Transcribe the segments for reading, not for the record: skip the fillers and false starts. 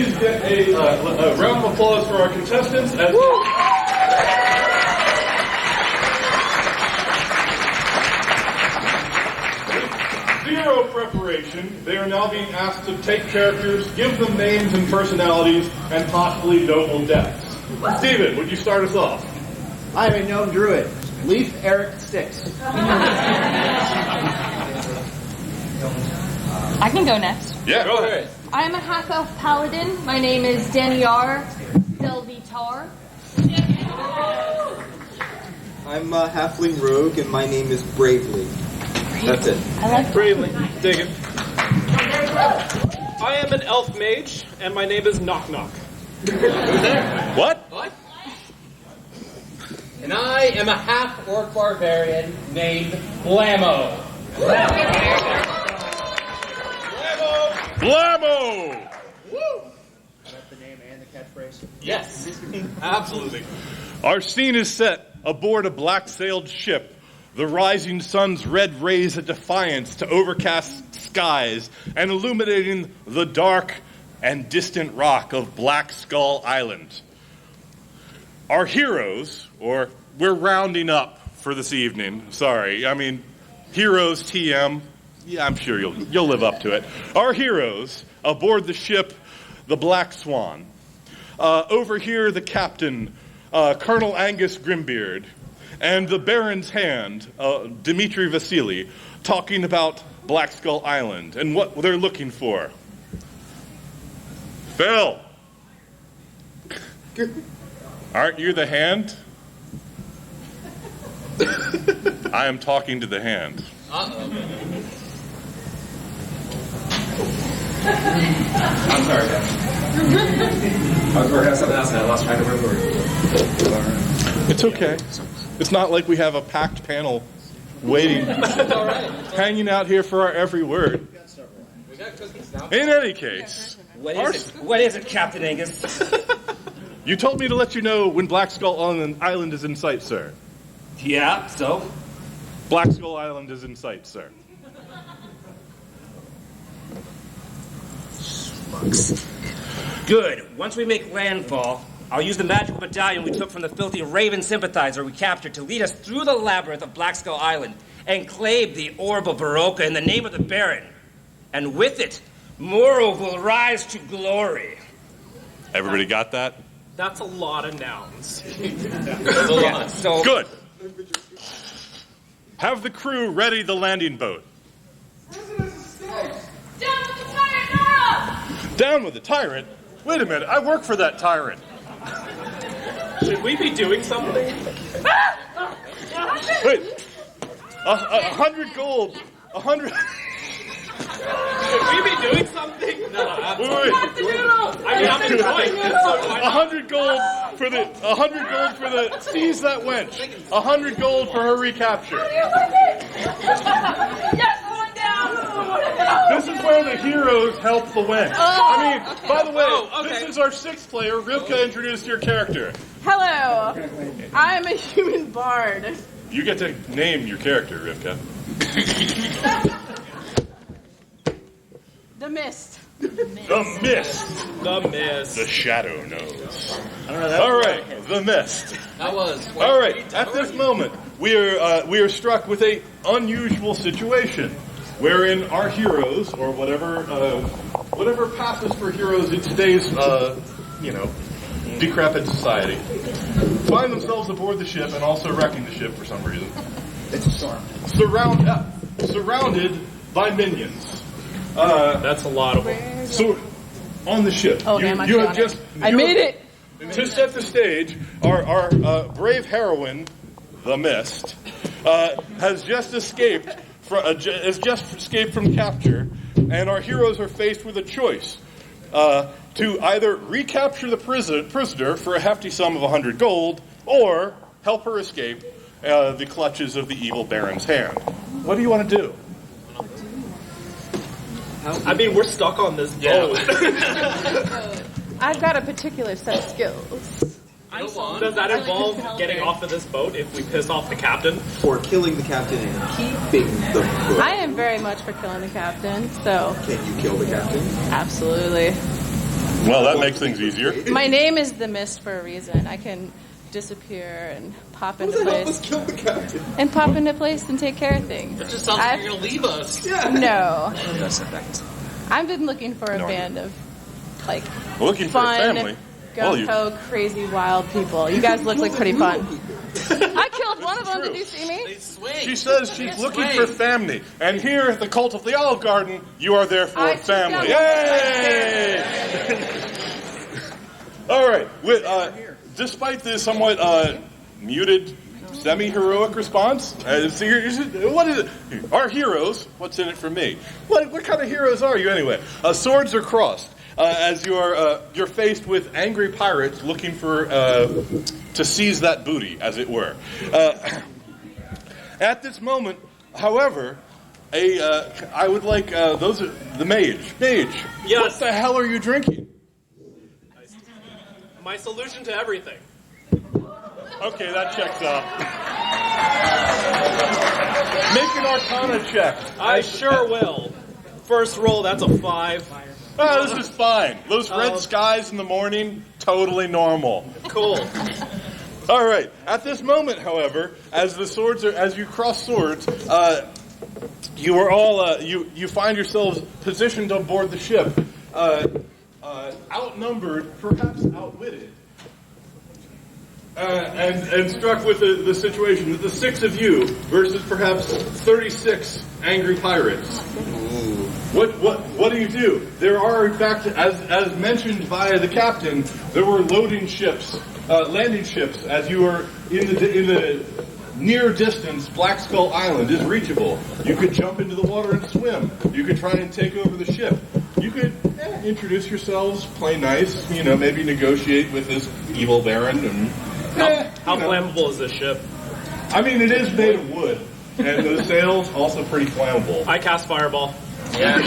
please get a round of applause for our contestants. Zero preparation, they are now being asked to take characters, give them names and personalities, and possibly noble deaths. Steven, would you start us off? I'm a gnome druid. Leaf Eric Sticks. I can go next. Yeah, go ahead. I'm a half-elf paladin. My name is Daniar Delvitar. I'm a halfling rogue, and my name is Bravely. That's it. I like Bravely. Dig it. I am an elf mage, and my name is Knock Knock. What? And I am a half-orc barbarian named Blammo. Blammo! Woo! That's the name and the catchphrase. Yes. Absolutely. Our scene is set aboard a black-sailed ship. The rising sun's red rays a defiance to overcast skies and illuminating the dark and distant rock of Black Skull Island. Our heroes, or we're rounding up for this evening. Sorry, I mean, heroes TM. Yeah, I'm sure you'll live up to it. Our heroes aboard the ship, the Black Swan. Over here, the captain, Colonel Angus Grimbeard, and the Baron's hand, Dmitri Vasily, talking about Black Skull Island and what they're looking for. Phil! Aren't you the hand? I am talking to the hand. I'm sorry, guys. I was working on something else and I lost track of where we were. It's okay. It's not like we have a packed panel waiting, hanging out here for our every word. In any case, What is it, Captain Angus? you told me to let you know when Black Skull Island is in sight, sir. Yeah, so? Black Skull Island is in sight, sir. Good. Once we make landfall, I'll use the magical medallion we took from the filthy Raven sympathizer we captured to lead us through the labyrinth of Black Skull Island and claim the Orb of Baroka in the name of the Baron. And with it, Moro will rise to glory. Everybody got that? That's a lot of nouns. Yeah, so Good. Have the crew ready the landing boat. Down with the tyrant? Wait a minute, I work for that tyrant. Should we be doing something? Wait, 100 gold. 100. Should we be doing something? No, Wait. I mean, I'm enjoying this. So 100 gold for the. 100 gold for the. Seize that wench. 100 gold for her recapture. Yes, going down. This is where the heroes help the wench. I mean, by the way, okay. This is our sixth player. Rivka, introduce your character. Hello, I'm a human bard. You get to name your character, Rivka. The Mist. The Mist. The Mist. The Shadow knows. All right, the Mist. that was. All right, at this moment, we are struck with a unusual situation, wherein our heroes, or whatever passes for heroes in today's, decrepit society, find themselves aboard the ship and also wrecking the ship for some reason. It's a storm. Surrounded by minions. That's a lot of them. So, on the ship, Oh, you damn, have just... I made it. To set the stage, our brave heroine, the Mist, has just escaped from capture, and our heroes are faced with a choice to either recapture the prisoner for a hefty sum of 100 gold, or help her escape the clutches of the evil Baron's hand. What do you want to do? I mean, we're stuck on this boat. I've got a particular set of skills. Does that involve getting off of this boat if we piss off the captain? For killing the captain and keeping the boat. I am very much for killing the captain, so Can you kill the captain? absolutely. Well, that makes things easier. My name is the Mist for a reason. I can disappear and pop into place. Kill the captain. And pop into place and take care of things. It just sounds like you're going to leave us. Yeah. No. I've been looking for a band of, like, Looking for a fun, family. gung-ho, crazy, wild people. You guys look like pretty fun. I killed one of them. Did you see me? She says she's looking for family. And here at the Cult of the Olive Garden, you are there for family. Yay! All right. Despite the somewhat muted, semi-heroic response, what is it? Our heroes, what's in it for me? What kind of heroes are you anyway? Swords are crossed. As you're faced with angry pirates looking for to seize that booty, as it were. At this moment, however, I would like the mage. Mage, yes. What the hell are you drinking? My solution to everything. Okay, that checks out. Make an Arcana check. I sure will. First roll, that's a 5. Oh, this is fine. Those red skies in the morning, totally normal. Cool. All right. At this moment, however, as you cross swords, you are all you find yourselves positioned on board the ship, outnumbered, perhaps outwitted, and struck with the situation with the 6 of you versus perhaps 36 angry pirates. What do you do? There are, in fact, as mentioned by the captain, there were landing ships. As you are in the near distance, Black Skull Island is reachable. You could jump into the water and swim. You could try and take over the ship. You could introduce yourselves, play nice, maybe negotiate with this evil baron. And how flammable is this ship? I mean, it is made of wood, and the sails also pretty flammable. I cast Fireball. Yeah.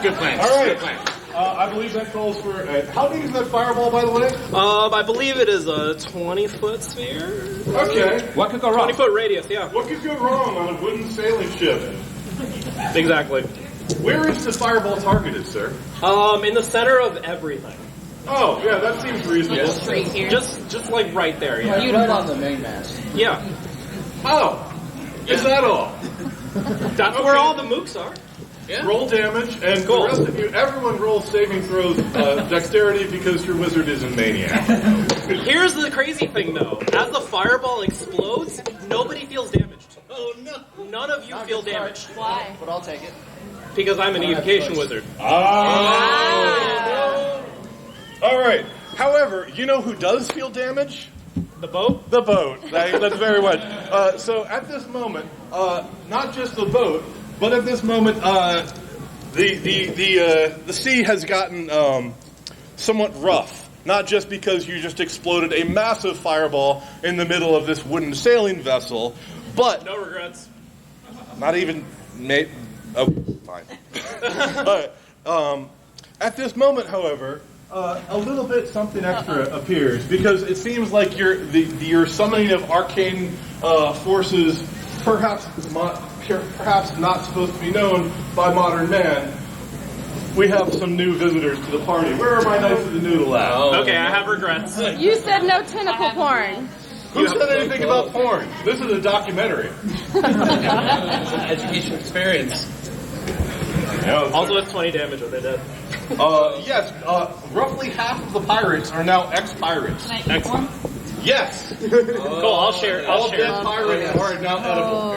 Good plan. All right. Good plan. I believe that calls for... how big is that fireball, by the way? I believe it is a 20-foot sphere. Okay. What could go wrong? 20-foot radius, yeah. What could go wrong on a wooden sailing ship? Exactly. Where is the fireball targeted, sir? In the center of everything. Oh, yeah, that seems reasonable. Just right here. Just like right there, yeah. Right on the main mast. Yeah. Oh, is that all? That's where all the mooks are. Yeah. Roll damage, and Cool. the rest of you, everyone roll saving throws, dexterity, because your wizard is a maniac. Here's the crazy thing, though. As the fireball explodes, nobody feels damaged. Oh, no. None of you feel damaged. Why? But I'll take it. Because I'm an evocation wizard. All right. However, you know who does feel damage? The boat? The boat. That's very much. So at this moment, not just the boat, but at this moment, the sea has gotten somewhat rough. Not just because you just exploded a massive fireball in the middle of this wooden sailing vessel, but No regrets. not even. Fine. At this moment, however, a little bit something extra appears because it seems like your summoning of arcane forces, perhaps not supposed to be known by modern man. We have some new visitors to the party. Where are my Knights of the Noodle at? Okay, I have regrets. You said no tentacle porn. Who said anything about porn? This is a documentary. It's an education experience. Also, it's 20 damage when they're dead. Yes, roughly half of the pirates are now ex-pirates. Excellent. Yes. Cool, I'll share. All dead pirates are now edible.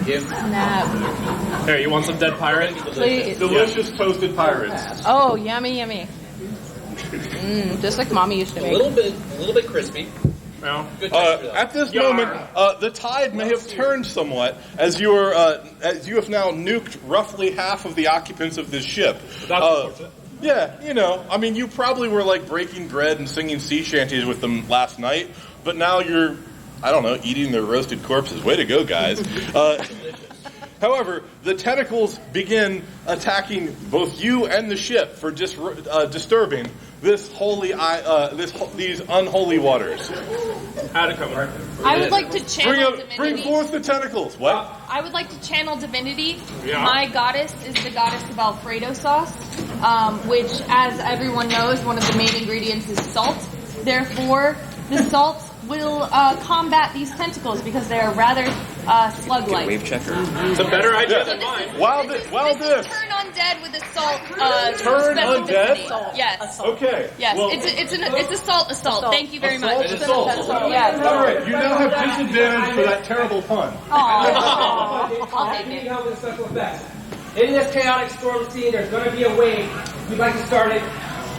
Snap. Here, you want some dead pirate? Please. Delicious toasted pirates. Oh, yummy, yummy. Just like Mommy used to A make. little bit crispy. No. Good texture, though. At this moment, the tide may have turned somewhat as you have now nuked roughly half of the occupants of this ship. That's unfortunate. Yeah, I mean, you probably were like breaking bread and singing sea shanties with them last night, but now you're, I don't know, eating their roasted corpses. Way to go, guys. However, the tentacles begin attacking both you and the ship for disturbing this these unholy waters. How'd it come? I would like to channel Bring divinity. forth the tentacles. What? I would like to channel divinity. Yeah. My goddess is the goddess of Alfredo sauce. which, as everyone knows, one of the main ingredients is salt. Therefore, the salt will combat these tentacles because they are rather slug-like. Wave checker. It's a better idea than mine. Wow, This this. is turn undead with a salt. Turn undead? specificity. Yes. Okay. Yes. Well, It's assault. Thank you very much. assault. Yes. All right. You now have disadvantage for that terrible pun. I'll take it. Help with special effects. In this chaotic storm scene, there's going to be a wave. We'd like to start it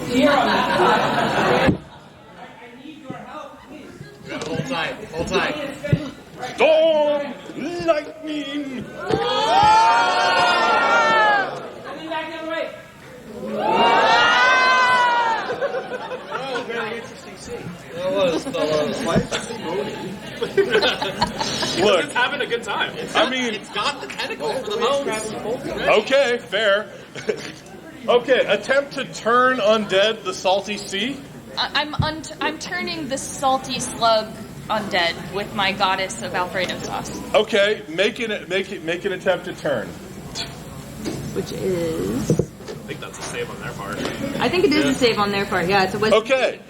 here on this side. I need your help, please. Hold tight. Hold tight. Storm, lightning. Coming back the other way. Oh, very interesting scene. That was. Look, It's having a good time. I mean, It's got the tentacles for the bones. okay, fair. Okay, attempt to turn undead the salty sea. I'm turning the salty slug undead with my goddess of Alfredo sauce. Okay, make an attempt to turn. Which is... I think that's a save on their part. I think it is a save on their part, yeah. It's a wisdom. Okay.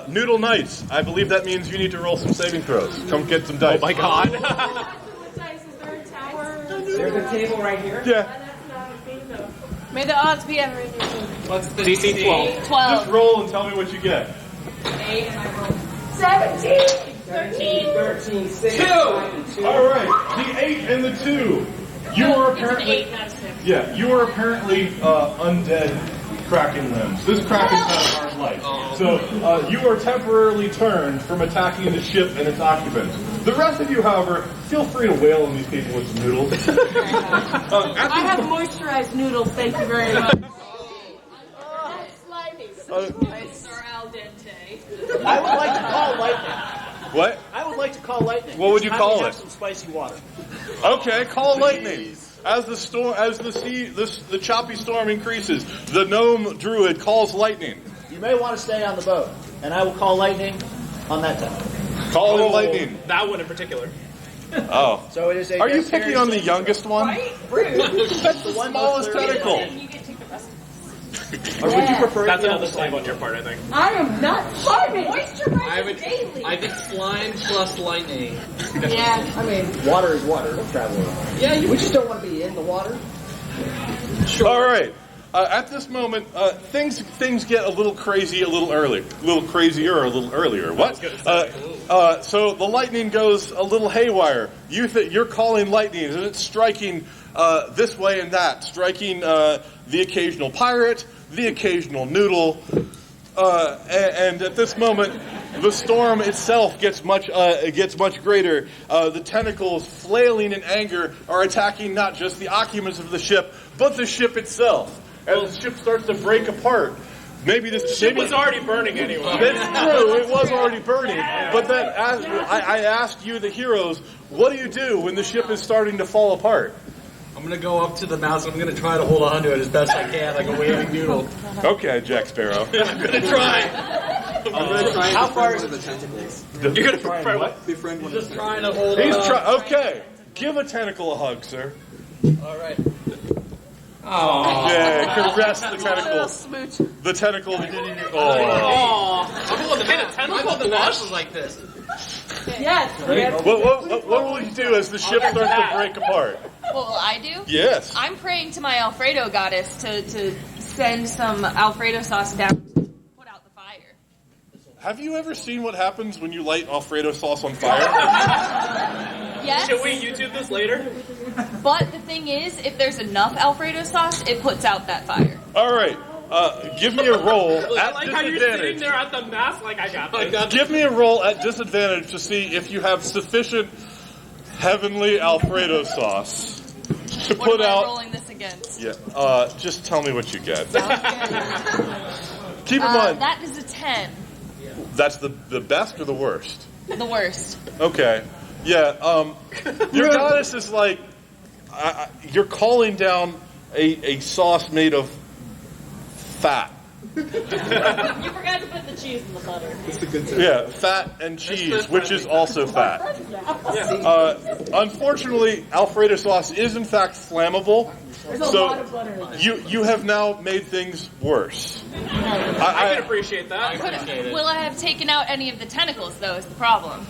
Noodle Knights. I believe that means you need to roll some saving throws. Come get some dice. Oh my god. There's a table right here. Yeah. May the odds be ever in your favor. What's the DC 12? 12. Just roll and tell me what you get. 8 and I rolled 17! 13, 6, 2. All right, the 8 and the 2. You are apparently 8, not 6. Yeah, you are apparently undead cracking limbs. This Kraken's had a hard life. So you are temporarily turned from attacking the ship and its occupants. The rest of you, however, feel free to wail on these people with some noodles. I have moisturized noodles, thank you very much. Nice or al dente. I would like to call lightning. What? I would like to call lightning. What would you It's call time to it? have some spicy water. Okay, call lightning. As the choppy storm increases, the gnome druid calls lightning. You may want to stay on the boat, and I will call lightning on that time. Calling lightning. That one in particular. Oh. So it is a Are you dexterity picking on the saving youngest one? That's the one smallest with 30. tentacle. You get to take the rest of Or would you prefer That's it to be another on the save on your part, I think. I am not farming! I Moisturize would. daily! I think slime plus lightning. Yeah, I mean, Water is water. It'll travel around. Yeah, you We just don't want to be in the water. All right. At this moment, things get a little crazy, a little early, a little crazier, a little earlier. What? So the lightning goes a little haywire. You're calling lightning, and it's striking this way and that, striking the occasional pirate, the occasional noodle, and at this moment, the storm itself gets much greater. The tentacles, flailing in anger, are attacking not just the occupants of the ship, but the ship itself. As the ship starts to break apart, the Ship was already burning anyway. That's true. It was already burning. But then I asked you, the heroes, what do you do when the ship is starting to fall apart? I'm gonna go up to the mouse. I'm gonna try to hold on to it as best I can, like a waving noodle. Okay, Jack Sparrow. I'm gonna try. I'm going to try and How befriend far one is of the tentacles. You're gonna try what? Befriend one of Just the trying tentacles. to hold He's on. okay. Give a tentacle a hug, sir. All right. Yeah, caress the little tentacle. smooch. The tentacle. Oh. I'm holding the tentacle to wash. Like this. Yes. What will you do as the ship starts to break apart? What will I do? Yes. I'm praying to my Alfredo goddess to send some Alfredo sauce down to put out the fire. Have you ever seen what happens when you light Alfredo sauce on fire? Yes. Should we YouTube this later? But the thing is, if there's enough Alfredo sauce, it puts out that fire. All right. Give me a roll I at like how you're sitting disadvantage. there at the mass like I got this. Give me a roll at disadvantage to see if you have sufficient heavenly Alfredo sauce to What put am I out. rolling this against? Yeah. Just tell me what you get. Keep in mind, That is a 10. that's the best or the worst. The worst. Okay. Yeah. Your goddess is like you're calling down a sauce made of fat. You forgot to put the cheese in the butter. It's a good Yeah, fat and cheese, which is also fat. Unfortunately, Alfredo sauce is in fact flammable, There's a lot of butter. You have now made things worse. I can appreciate that. Will I have taken out any of the tentacles, though, is the problem?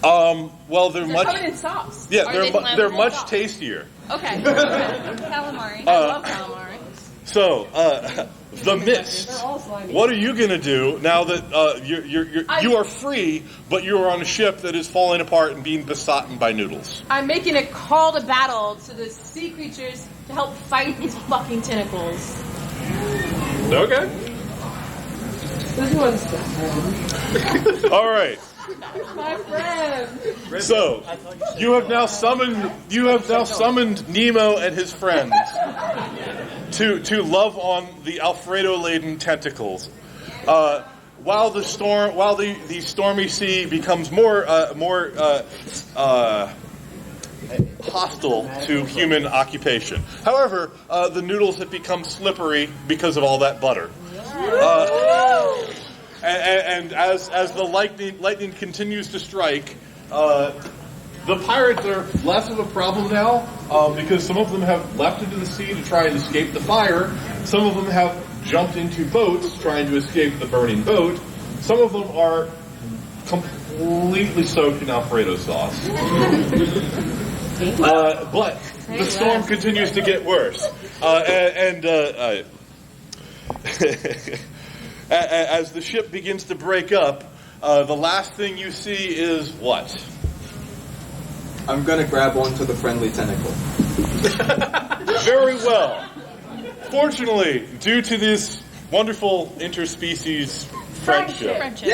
Well, they're much. Covered in sauce. Yeah, Are they they're flammable? much tastier. Okay. Calamari. I love calamari. So, the mist. They're all slimy. What are you gonna do now that you are free, but you are on a ship that is falling apart and being besotted by noodles? I'm making a call to battle to the sea creatures to help fight these fucking tentacles. Okay. This one's All right. my friend. So, you have now summoned Nemo and his friends to love on the Alfredo-laden tentacles. While the stormy sea becomes more hostile to human occupation. However, the noodles have become slippery because of all that butter. And as the lightning continues to strike, the pirates are less of a problem now because some of them have leapt into the sea to try and escape the fire. Some of them have jumped into boats trying to escape the burning boat. Some of them are completely soaked in Alfredo sauce. But the storm continues to get worse. As the ship begins to break up, the last thing you see is what? I'm gonna grab onto the friendly tentacle. Very well. Fortunately, due to this wonderful interspecies friendship. Friendship.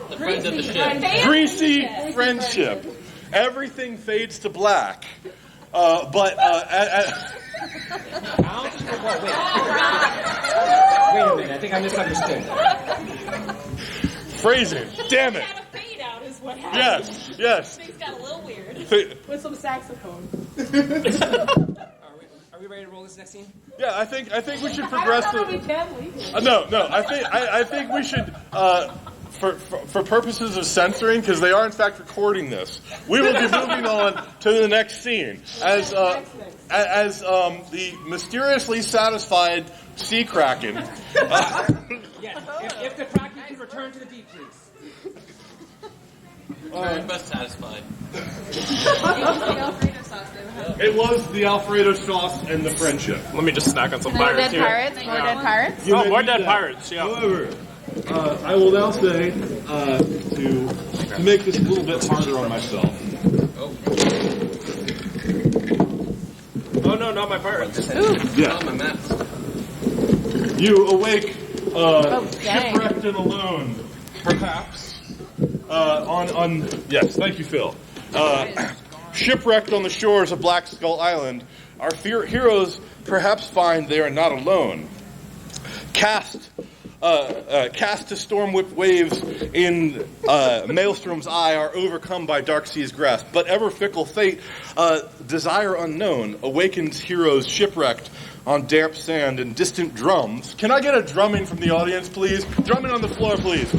The friend of the ship. Greasy friendship. Everything fades to black. But Wait a minute, I think I misunderstood. phrasing. Damn it. Fade out is what happened. Yes. Things got a little weird. With some saxophone. Are we ready to roll this next scene? Yeah, I think we should progress I to. don't know how we can legally. No. I think we should. For purposes of censoring, because they are in fact recording this, we will be moving on to the next scene as the mysteriously satisfied sea kraken. Yes. If the kraken can return to the deep, please. Very best satisfied. It was the Alfredo sauce and the friendship. Let me just snack on some More pirates dead here. pirates? More dead pirates? You Oh, may more need dead that. pirates, yeah. However, I will now say to make this a little bit harder on myself. Oh no, not my pirates. Yeah. Not my mask. You awake, dang. shipwrecked and alone, perhaps. Yes, thank you, Phil. Shipwrecked on the shores of Black Skull Island, our heroes perhaps find they are not alone. Cast to storm-whipped waves in Maelstrom's eye are overcome by Darksea's grasp, but ever-fickle fate, desire unknown, awakens heroes shipwrecked on damp sand and distant drums. Can I get a drumming from the audience, please? Drumming on the floor, please.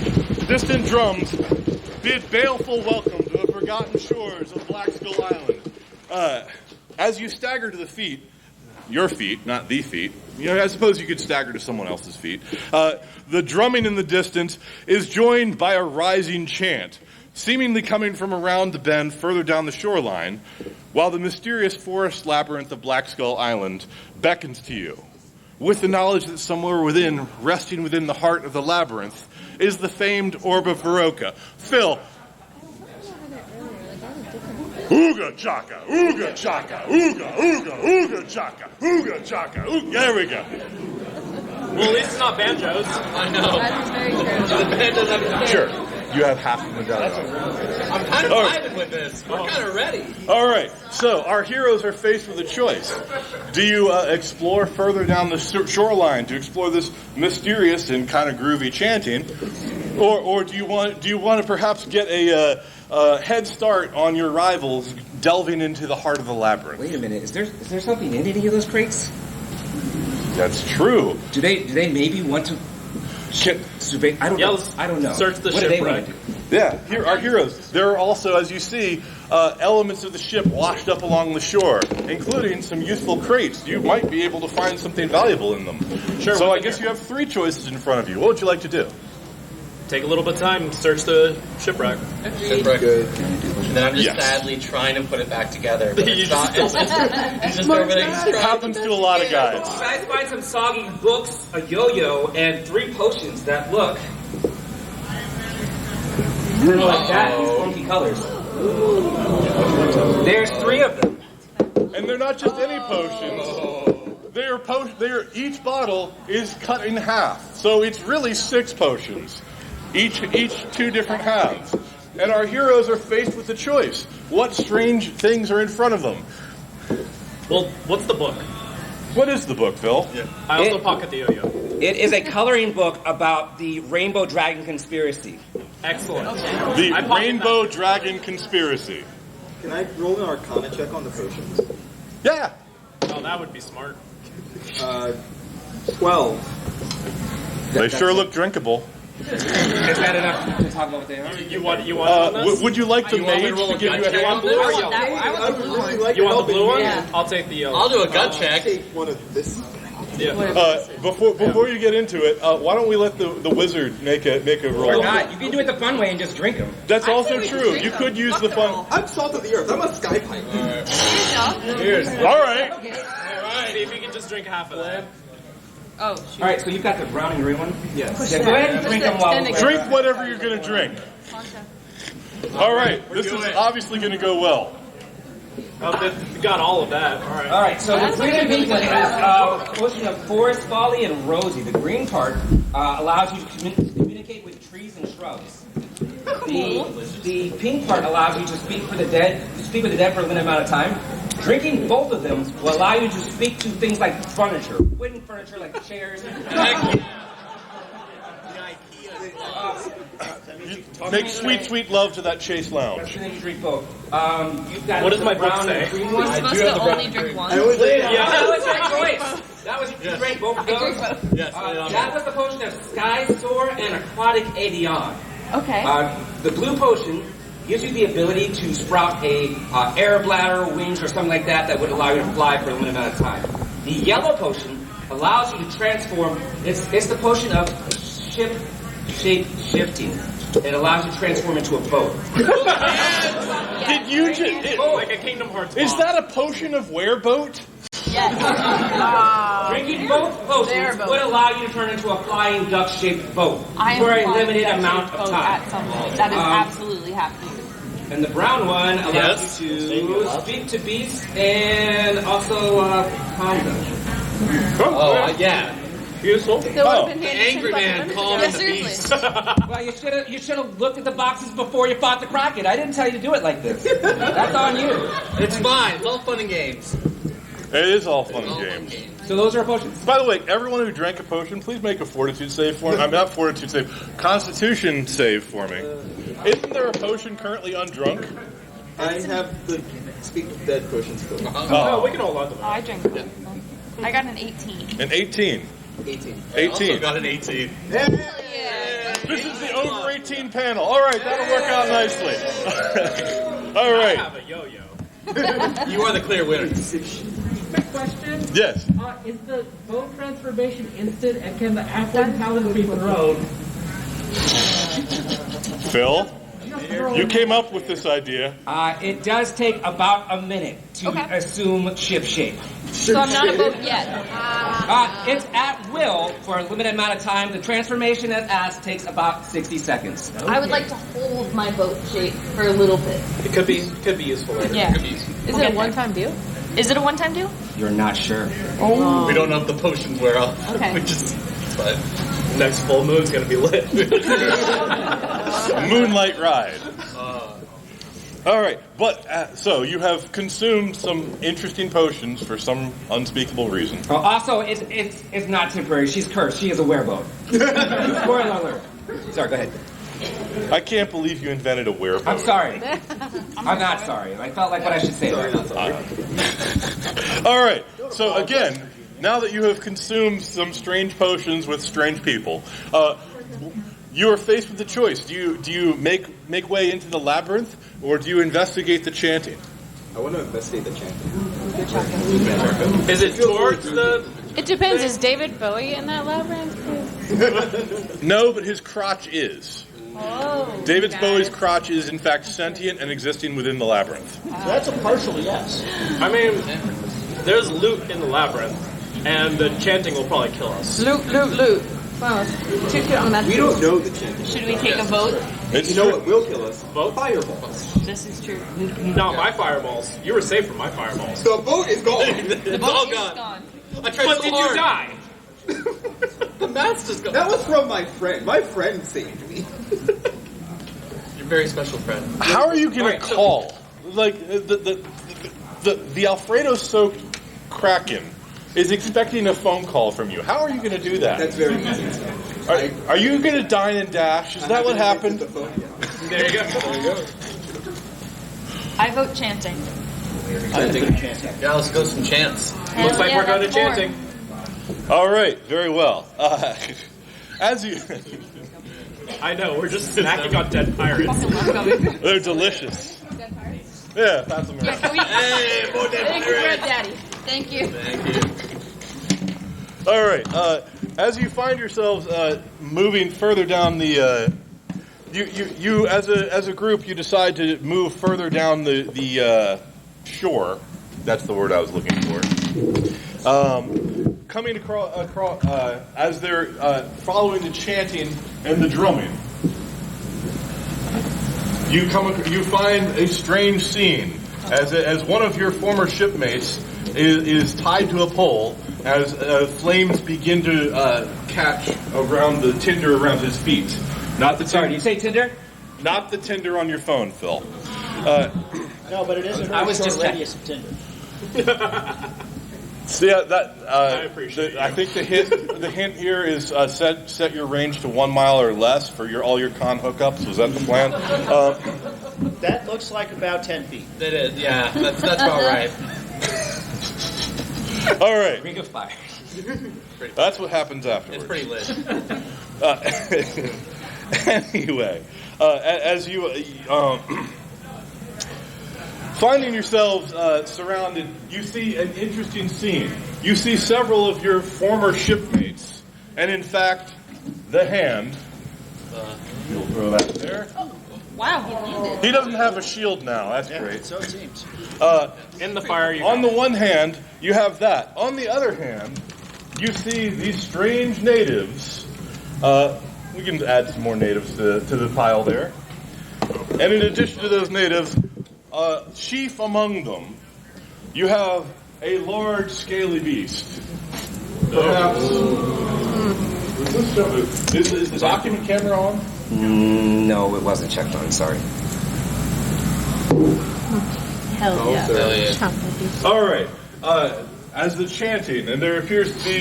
Distant drums bid baleful welcome to the forgotten shores of Black Skull Island. As you stagger to the feet, your feet, not the feet. You know, I suppose you could stagger to someone else's feet. The drumming in the distance is joined by a rising chant, seemingly coming from around the bend further down the shoreline, while the mysterious forest labyrinth of Black Skull Island beckons to you, with the knowledge that somewhere within, resting within the heart of the labyrinth, is the famed Orb of Veroka. Phil. Ooga chaka, ooga chaka, ooga, ooga, ooga chaka, ooga chaka, ooga. There we go. Well, at least it's not banjos. I know. That is very true. The banjos have Sure. You have half of the medallion. I'm kind of vibing with this. We're kind of ready. All right. So our heroes are faced with a choice. Do you explore further down the shoreline to explore this mysterious and kind of groovy chanting, or do you want to perhaps get a head start on your rivals delving into the heart of the labyrinth? Wait a minute. Is there something in any of those crates? That's true. Do they maybe want to I don't know. let's I don't know. search the what do they shipwreck. want to do? Yeah, here are heroes. There are also, as you see, elements of the ship washed up along the shore, including some useful crates. You might be able to find something valuable in them. Sure. So I guess you have 3 choices in front of you. What would you like to do? Take a little bit of time, search the shipwreck. Shipwreck. And then I'm just Yes. sadly trying to put it back together. But You it's just not. It's just everything's It trying. happens to a lot of guys. You guys find some soggy books, a yo-yo, and 3 potions that look kind of like that, these funky colors. There's 3 of them. And they're not just any potions. Each bottle is cut in half. So it's really 6 potions. Each 2 different halves. And our heroes are faced with a choice. What strange things are in front of them? Well, what's the book? What is the book, Phil? I also pocket the yo-yo. It is a coloring book about the Rainbow Dragon conspiracy. Excellent. The I pocket Rainbow Dragon Conspiracy. Can I roll an Arcana check on the potions? Yeah. Oh, that would be smart. 12. They sure look drinkable. Is that enough to talk about what they are? You want on this? Would you like the You want me mage to roll to a give gut you a check hand? on blue or I want yellow? that. I I want would the blue really one. like You to want help the blue one? Yeah. I'll take the yellow. I'll do a gut check. Take one of this. Yeah. Before you get into it, why don't we let the wizard make a Or roll? not. You can do it the fun way and just drink them. That's I also say we true. drink You them. could use Fuck the the fun. roll. I'm salt of the earth. I'm a sky pipe. Cheers. All right. See if you can just drink half of that. Oh, shoot. All right, so you've got the brown and green one? Yes. Yeah, go ahead and drink them while Then we're again. Drink whatever you're going to drink. All right. This is obviously going to go well. Oh, they got all of that. All right. All right, so the That's green what and green you one mean. is a potion of forest folly and rosy. The green part allows you to communicate with trees and shrubs. The pink part allows you to speak with the dead for a limited amount of time. Drinking both of them will allow you to speak to things like furniture, wooden furniture like chairs. Make sweet love to that Chase Lounge. And then you drink both. You've got What does my book brown say? and green We're one. supposed to only drink one. That was your choice. That was you drank both of those. Yes. That was the potion of Sky Soar and Aquatic Aeon. Okay. The blue potion gives you the ability to sprout a air bladder, wings, or something like that would allow you to fly for a limited amount of time. The yellow potion allows you to transform. It's the potion of shape shifting. It allows you to transform into a boat. Did you just? Like a Kingdom Hearts. Is boss. that a potion of wereboat? Yes. Drinking both potions would allow you to turn into a flying duck-shaped boat I am for a flying limited that amount shaped of boat time. At some point. That is absolutely happening. And the brown one allows Yes. you to speak to beasts and also calm them. Oh, yeah. Beautiful. So it would have been The handy angry since I man wanted to calling go. the Seriously. beast. Well, you should have looked at the boxes before you fought the Kraken. I didn't tell you to do it like this. That's on you. It's fine. It's all fun and games. It is all fun All and fun games. games. So those are potions. By the way, everyone who drank a potion, please make a fortitude save for me. I'm not fortitude save, Constitution save for me. Isn't there a potion currently undrunk? I have the Speak of Dead potion still. Oh, we can hold on to that. I drank one. I got an 18. An 18. 18. I also 18. got an 18. Yeah. This is the over 18 panel. All right, that'll work out nicely. All I right. have a yo-yo. You are the clear winner. Quick question. Yes. Is the bone transformation instant, and can the halfling paladin be thrown? Phil, you came up with this idea. It does take about a minute to Okay. assume ship shape. So I'm not a boat yet. It's at will for a limited amount of time. The transformation as takes about 60 seconds. I would like to hold my boat shape for a little bit. It could be useful later. Yeah. Could be useful. Is it a one-time deal? Is it a one-time deal? You're not sure. We don't know if the potions wear off. Okay. We just, but Next full moon's gonna be lit. Moonlight ride. All right, but so you have consumed some interesting potions for some unspeakable reason. Also, it's not temporary. She's cursed. She is a wereboat. Spoiler alert. Sorry, go ahead. I can't believe you invented a wereboat. I'm sorry. I'm not sorry. I felt like what I should say. All right, so again, now that you have consumed some strange potions with strange people, You are faced with the choice. Do you make way into the labyrinth, or do you investigate the chanting? I want to investigate the chanting. Is it towards the... It depends. Is David Bowie in that labyrinth? No, but his crotch is. Oh, David Bowie's crotch is, in fact, sentient and existing within the labyrinth. So that's a partial yes. I mean, there's loot in the labyrinth, and the chanting will probably kill us. Loot. Well, We don't know the chanting. Should we take a vote? You know what will kill us? Vote? Fireballs. This is true. Not my fireballs. You were safe from my fireballs. The boat is gone. It's all It's gone. gone. I tried But so did hard. you die? The math's just gone. That was from my friend. My friend saved me. You're a very special friend. How are you going Alright, to so- call? Like, the Alfredo-soaked Kraken is expecting a phone call from you. How are you going to do that? That's very easy. Are you going to dine and dash? Is that what happened? There you go. I vote chanting. I think chanting. Yeah, let's go some chants. Hell Looks like yeah, we're going to that's more. chanting. All right, very well. As you, I know, we're just snacking on dead pirates. they're delicious. Yeah, pass them around. Can we... Hey, more dead Thank you, Red pirates. Daddy. Thank you. Thank you. All right. As you find yourselves moving further down the, you as a group, you decide to move further down the shore. That's the word I was looking for. Coming across as they're following the chanting and the drumming, you find a strange scene as one of your former shipmates is tied to a pole as flames begin to catch around the tinder around his feet. Not the Sorry, did you say Tinder? Not the tinder on your phone, Phil. No, but it is a I very was short just radius of Tinder. So yeah, that I appreciate I think the hint here is set your range to 1 mile or less for all your con hookups. Was that the plan? That looks like about 10 feet. It is, yeah. That's about right. All right, Ring of Fire. that's what happens afterwards. It's pretty lit. Anyway, as you finding yourselves surrounded, you see an interesting scene. You see several of your former shipmates, and in fact, the hand. You'll throw that there. Wow, he landed. He doesn't have a shield now. That's great. So it seems. In the fire, you On the one hand, you have that. On the other hand, you see these strange natives. We can add some more natives to the pile there. And in addition to those natives, chief among them, you have a large scaly beast. Perhaps. Is the document camera on? No, it wasn't checked on. Sorry. Hell yeah. Hell yeah. Chocolate beef. All right. As the chanting, and there appears to be,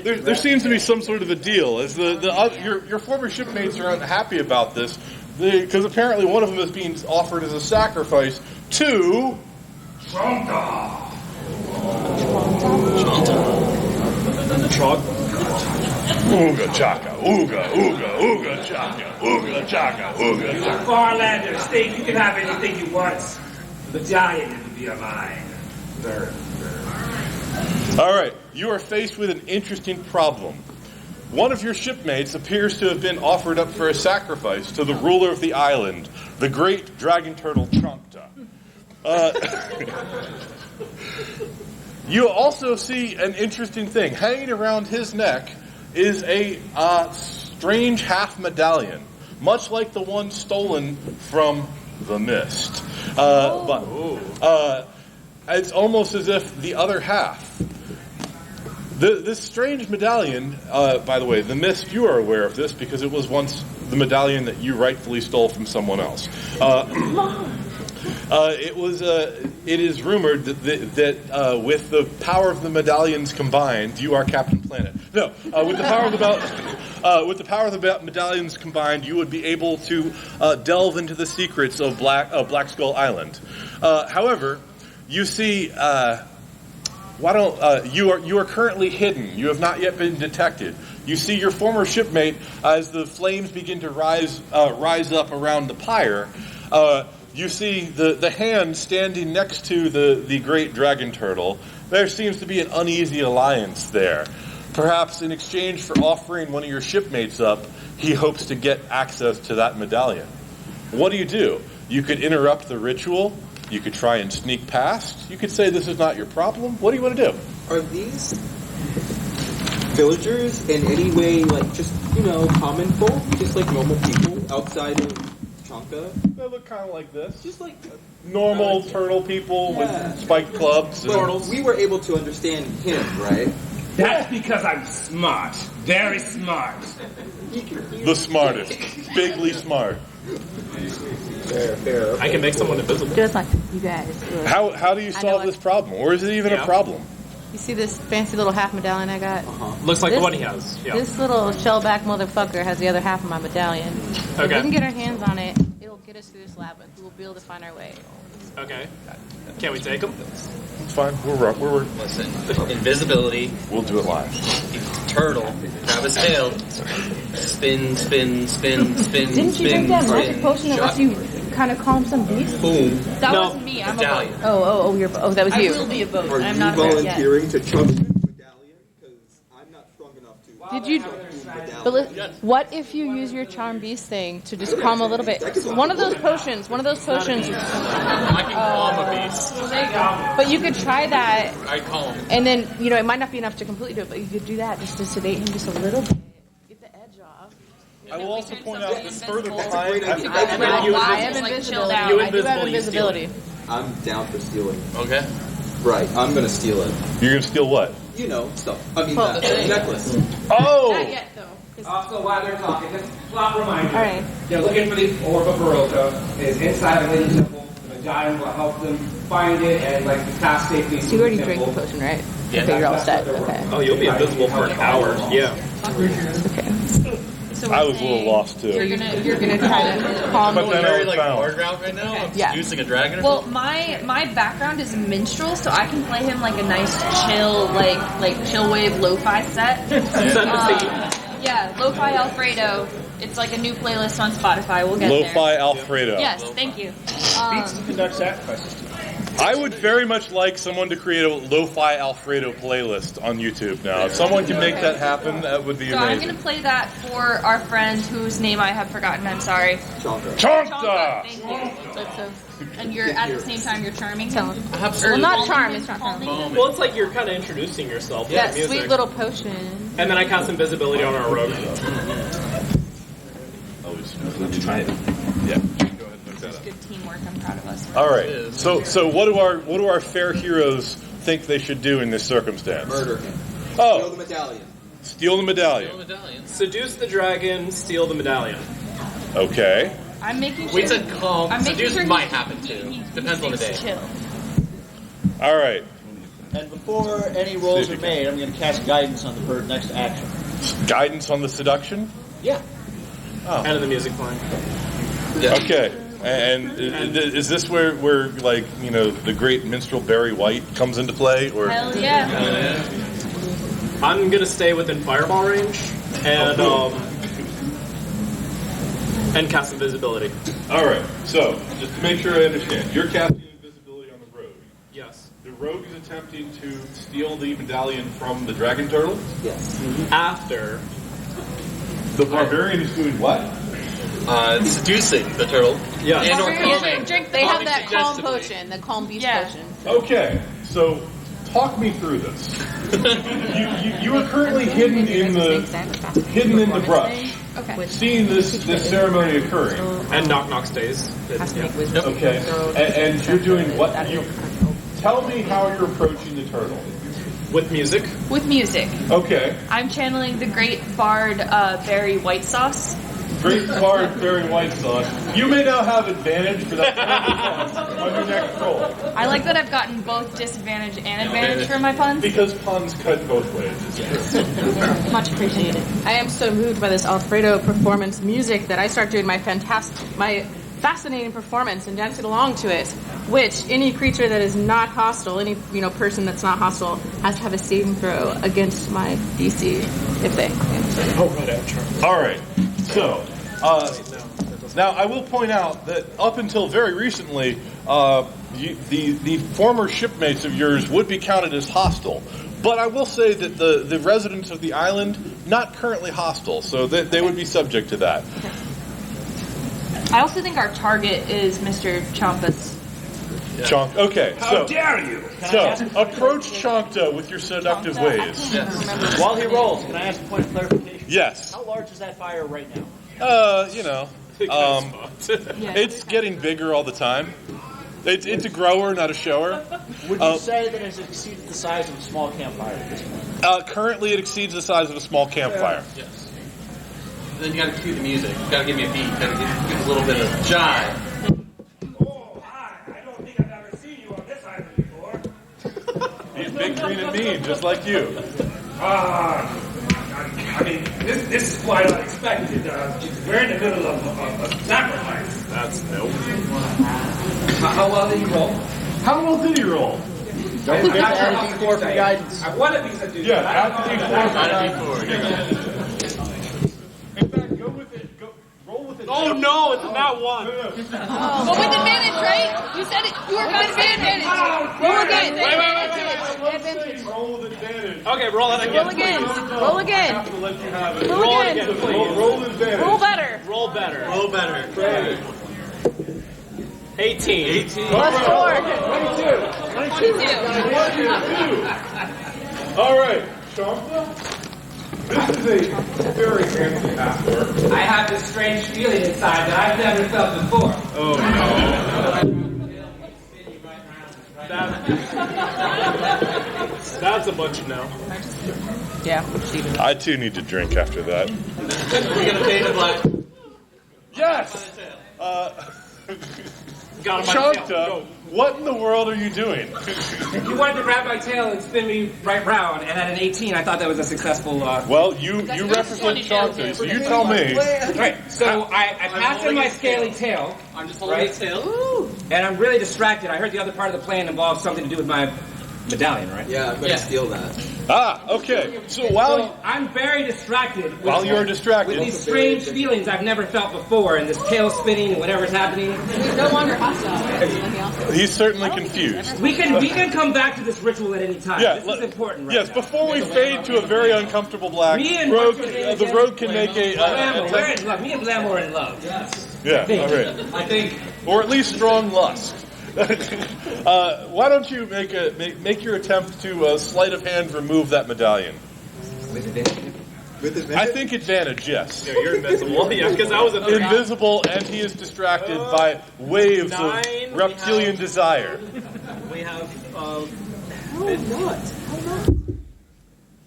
there seems to be some sort of a deal. As your former shipmates are unhappy about this, because apparently one of them is being offered as a sacrifice to Trunka. Ooga chaka, ooga, ooga, ooga chaka, ooga chaka, ooga chaka. Farlander, state you can have anything you want. The giant will be mine. All right, you are faced with an interesting problem. One of your shipmates appears to have been offered up for a sacrifice to the ruler of the island, the great dragon turtle Trunkta. You also see an interesting thing. Hanging around his neck is a strange half medallion, much like the one stolen from the Mist. But it's almost as if the other half. This strange medallion, by the way, the Mist, you are aware of this because it was once the medallion that you rightfully stole from someone else. It is rumored that with the power of the medallions combined, you are Captain Planet. No, with the power of the medallions combined, you would be able to delve into the secrets of Black Skull Island. However, you see why don't you are currently hidden. You have not yet been detected. You see your former shipmate as the flames begin to rise up around the pyre. You see the hand standing next to the great dragon turtle. There seems to be an uneasy alliance there. Perhaps in exchange for offering one of your shipmates up, he hopes to get access to that medallion. What do? You could interrupt the ritual. You could try and sneak past. You could say this is not your problem. What do you want to do? Are these villagers in any way, like, just, common folk? Just like normal people outside of Chanka? They look kind of like this. Just like normal turtle people with spiked clubs. But we were able to understand him, right? That's because I'm smart. Very smart. The smartest. Bigly smart. Fair. I can make someone invisible. Just like you guys. How do you solve this problem? Or is it even a problem? You see this fancy little half medallion I got? Looks like the one he has. Yeah. This little shellback motherfucker has the other half of my medallion. If we can get our hands on it, it'll get us through this labyrinth. We'll be able to find our way. Okay. Can we take him? It's fine. We're Listen, invisibility. We'll do it live. Turtle, grab his tail, spin. Didn't you drink that magic potion that lets you kind of calm some beasts? Boom. That wasn't me. I'm a boat. That was you. I will be a boat. Are I'm you not a boat yet. volunteering to chug the medallion? Because I'm not strong enough to. Did you? What if you use your charm beast thing to just calm a little bit? One of those potions. I can calm a beast. There you go. But you could try that. I calm. And then, it might not be enough to completely do it, but you could do that just to sedate him just a little bit. Get the edge off. I will also point out that further behind... I am invisible. I do have invisibility. I'm down for stealing. Okay. Right, I'm going to steal it. You're going to steal what? Stuff. I mean, that necklace. Oh! Not yet, though. Also, while they're talking, just plot reminder. All right. They're looking for the Orb of Baroka. It's inside the Lady Temple. The Medallion will help them find it and pass safely. So you already drank the potion, right? Yeah. Okay, you're all set. Okay. Oh, you'll be invisible for an hour. Yeah. Okay. So I was a little lost too. You're gonna try to calm But me. then I was found. Hard route right now. I'm Yeah. seducing a dragon. Well, my background is minstrel, so I can play him like a nice chill, like chill wave lo-fi set. Yeah, lo-fi Alfredo. It's like a new playlist on Spotify. We'll get there. Lo-fi Alfredo. Yes, thank you. Conduct sacrifices. I would very much like someone to create a lo-fi Alfredo playlist on YouTube now. If someone can make that happen, that would be So I'm amazing. going to play that for our friend whose name I have forgotten. I'm sorry. Chonka! Thank you. And you're at the same time you're charming. Tell him. Well, not charm. It's not charm. Well, it's like you're kind of introducing yourself. That with music. sweet little potion. And then I cast invisibility on our rogue. Try it. Yeah. Go ahead and look that It's up. good teamwork. I'm proud of us. All right. So what do our fair heroes think they should do in this circumstance? Murder him. Oh. Steal the medallion. Steal the medallion. Seduce the dragon, steal the medallion. Okay. I'm making sure. We said calm. I'm making Seduce sure might happen too. he Depends on the day. stays chill. All right. And before any rolls are made, I'm going to cast guidance on the bird next to action. Guidance on the seduction? Yeah. Oh. And the music playing. Yeah. Okay. And is this where the great minstrel Barry White comes into play? Or Hell yeah. I'm gonna stay within fireball range and cast invisibility. All right. So just to make sure I understand, you're casting invisibility on the rogue. Yes. The rogue is attempting to steal the medallion from the dragon turtle. Yes. After The barbarian is doing what? Seducing the turtle. Yeah. And or calming. They have that calm potion, the calm beast potion. Okay. So talk me through this. you are currently hidden in the brush. Okay. Seeing this ceremony occurring. and knock stays. Okay. And you're doing what? Tell me how you're approaching the turtle. With music. With music. Okay. I'm channeling the great bard Barry White Sauce. Great bard Barry White Sauce. You may now have advantage for that on your next roll. I like that I've gotten both disadvantage and advantage for my puns. Because puns cut both ways. Much appreciated. I am so moved by this Alfredo performance music that I start doing my fascinating performance and dancing along to it. Which any creature that is not hostile, any person that's not hostile, has to have a saving throw against my DC if they. All right. So now I will point out that up until very recently, the former shipmates of yours would be counted as hostile. But I will say that the residents of the island not currently hostile, so they would be subject to that. I also think our target is Mr. Champus. Chonk. Okay. How dare you? Approach Chonkta with your seductive ways. Yes. While he rolls, can I ask a point of clarification? Yes. How large is that fire right now? It's getting bigger all the time. It's a grower, not a shower. Would you say that it exceeds the size of a small campfire at this point? Currently, it exceeds the size of a small campfire. Yes. Then you got to cue the music. You got to give me a beat. Got to give a little bit of jive. He's big, green, and mean, just like you. This is quite unexpected. We're in the middle of a sacrifice. That's nope. How well did you roll? How well did he roll? Don't forget to add a D4 for guidance. I want a piece of dude. Yeah, add D4. In fact, go with it. Roll with it. Oh no, it's not one. But with advantage, right? You said it. You were good advantage. Roll again. Wait. Roll with advantage. Okay, roll it again. Roll again. Roll I again. have to let you have it. Roll again. Roll with advantage. Roll better. Roll better. Roll better. 18. Plus 4. 22. All right, Chonkta. This is a very fancy password. I have this strange feeling inside that I've never felt before. Oh That's a bunch of no. Yeah. no! I too need to drink after that. We're gonna pay the black. Yes. Got him by the tail. Chonkta, what in the world are you doing? You wanted to grab my tail and spin me right round, and at an 18, I thought that was a successful. Well, you represent Chonkta, so you tell me. Right. So I passed in my scaly tail. I'm just holding his tail. And I'm really distracted. I heard the other part of the plan involved something to do with my medallion, right? Yeah, I'm gonna steal that. Okay. So So I'm very distracted. while you're distracted, With these strange feelings I've never felt before, and this tail spinning and whatever's happening. He's no longer hostile. he's certainly confused. We can come back to this ritual at any time. Yeah, This is important right Yes, now. before we fade to a very uncomfortable black, Me and Rogue, Rogue- the Rogue can make a... Blammo, we're in love. Me and Blammo are in love. yeah, all right. I think Or at least strong lust. Why don't you make your attempt to sleight of hand remove that medallion? With advantage? I think advantage, yes. You're invincible. Yeah, because I was a Invisible, and he is distracted by waves 9, of reptilian desire. We have. I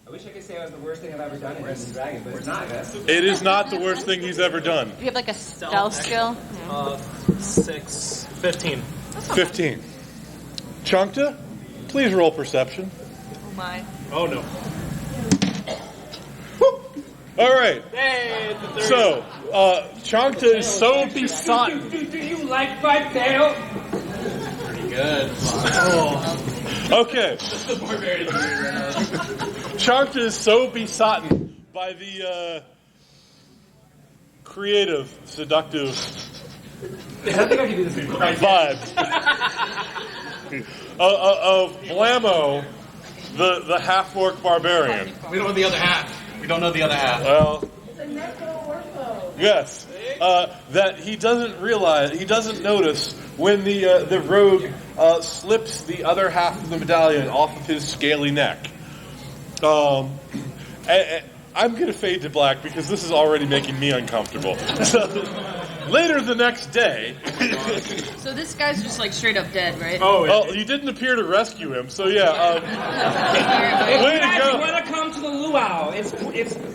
wish I could say it was the worst thing I've ever done in Dungeons & Dragons, but it's not, I guess. It is not the worst thing he's ever done. Do you have like a stealth skill? 15. 15. Chonkta, please roll perception. Oh my. Oh no. All right. Hey, it's a 30. So, Chonkta is so besotted. Do you like my tail? Pretty good. Okay. Chonkta is so besotted by the creative, seductive I don't think I can do this vibes of Blammo, the half-orc barbarian. We don't know the other half. Well, yes, that he doesn't notice when the rogue slips the other half of the medallion off of his scaly neck. I'm going to fade to black because this is already making me uncomfortable. So, later the next day... So this guy's just like straight up dead, right? Oh, yeah. Well, you didn't appear to rescue him, so yeah. Way to If go. you want to come to the luau, it's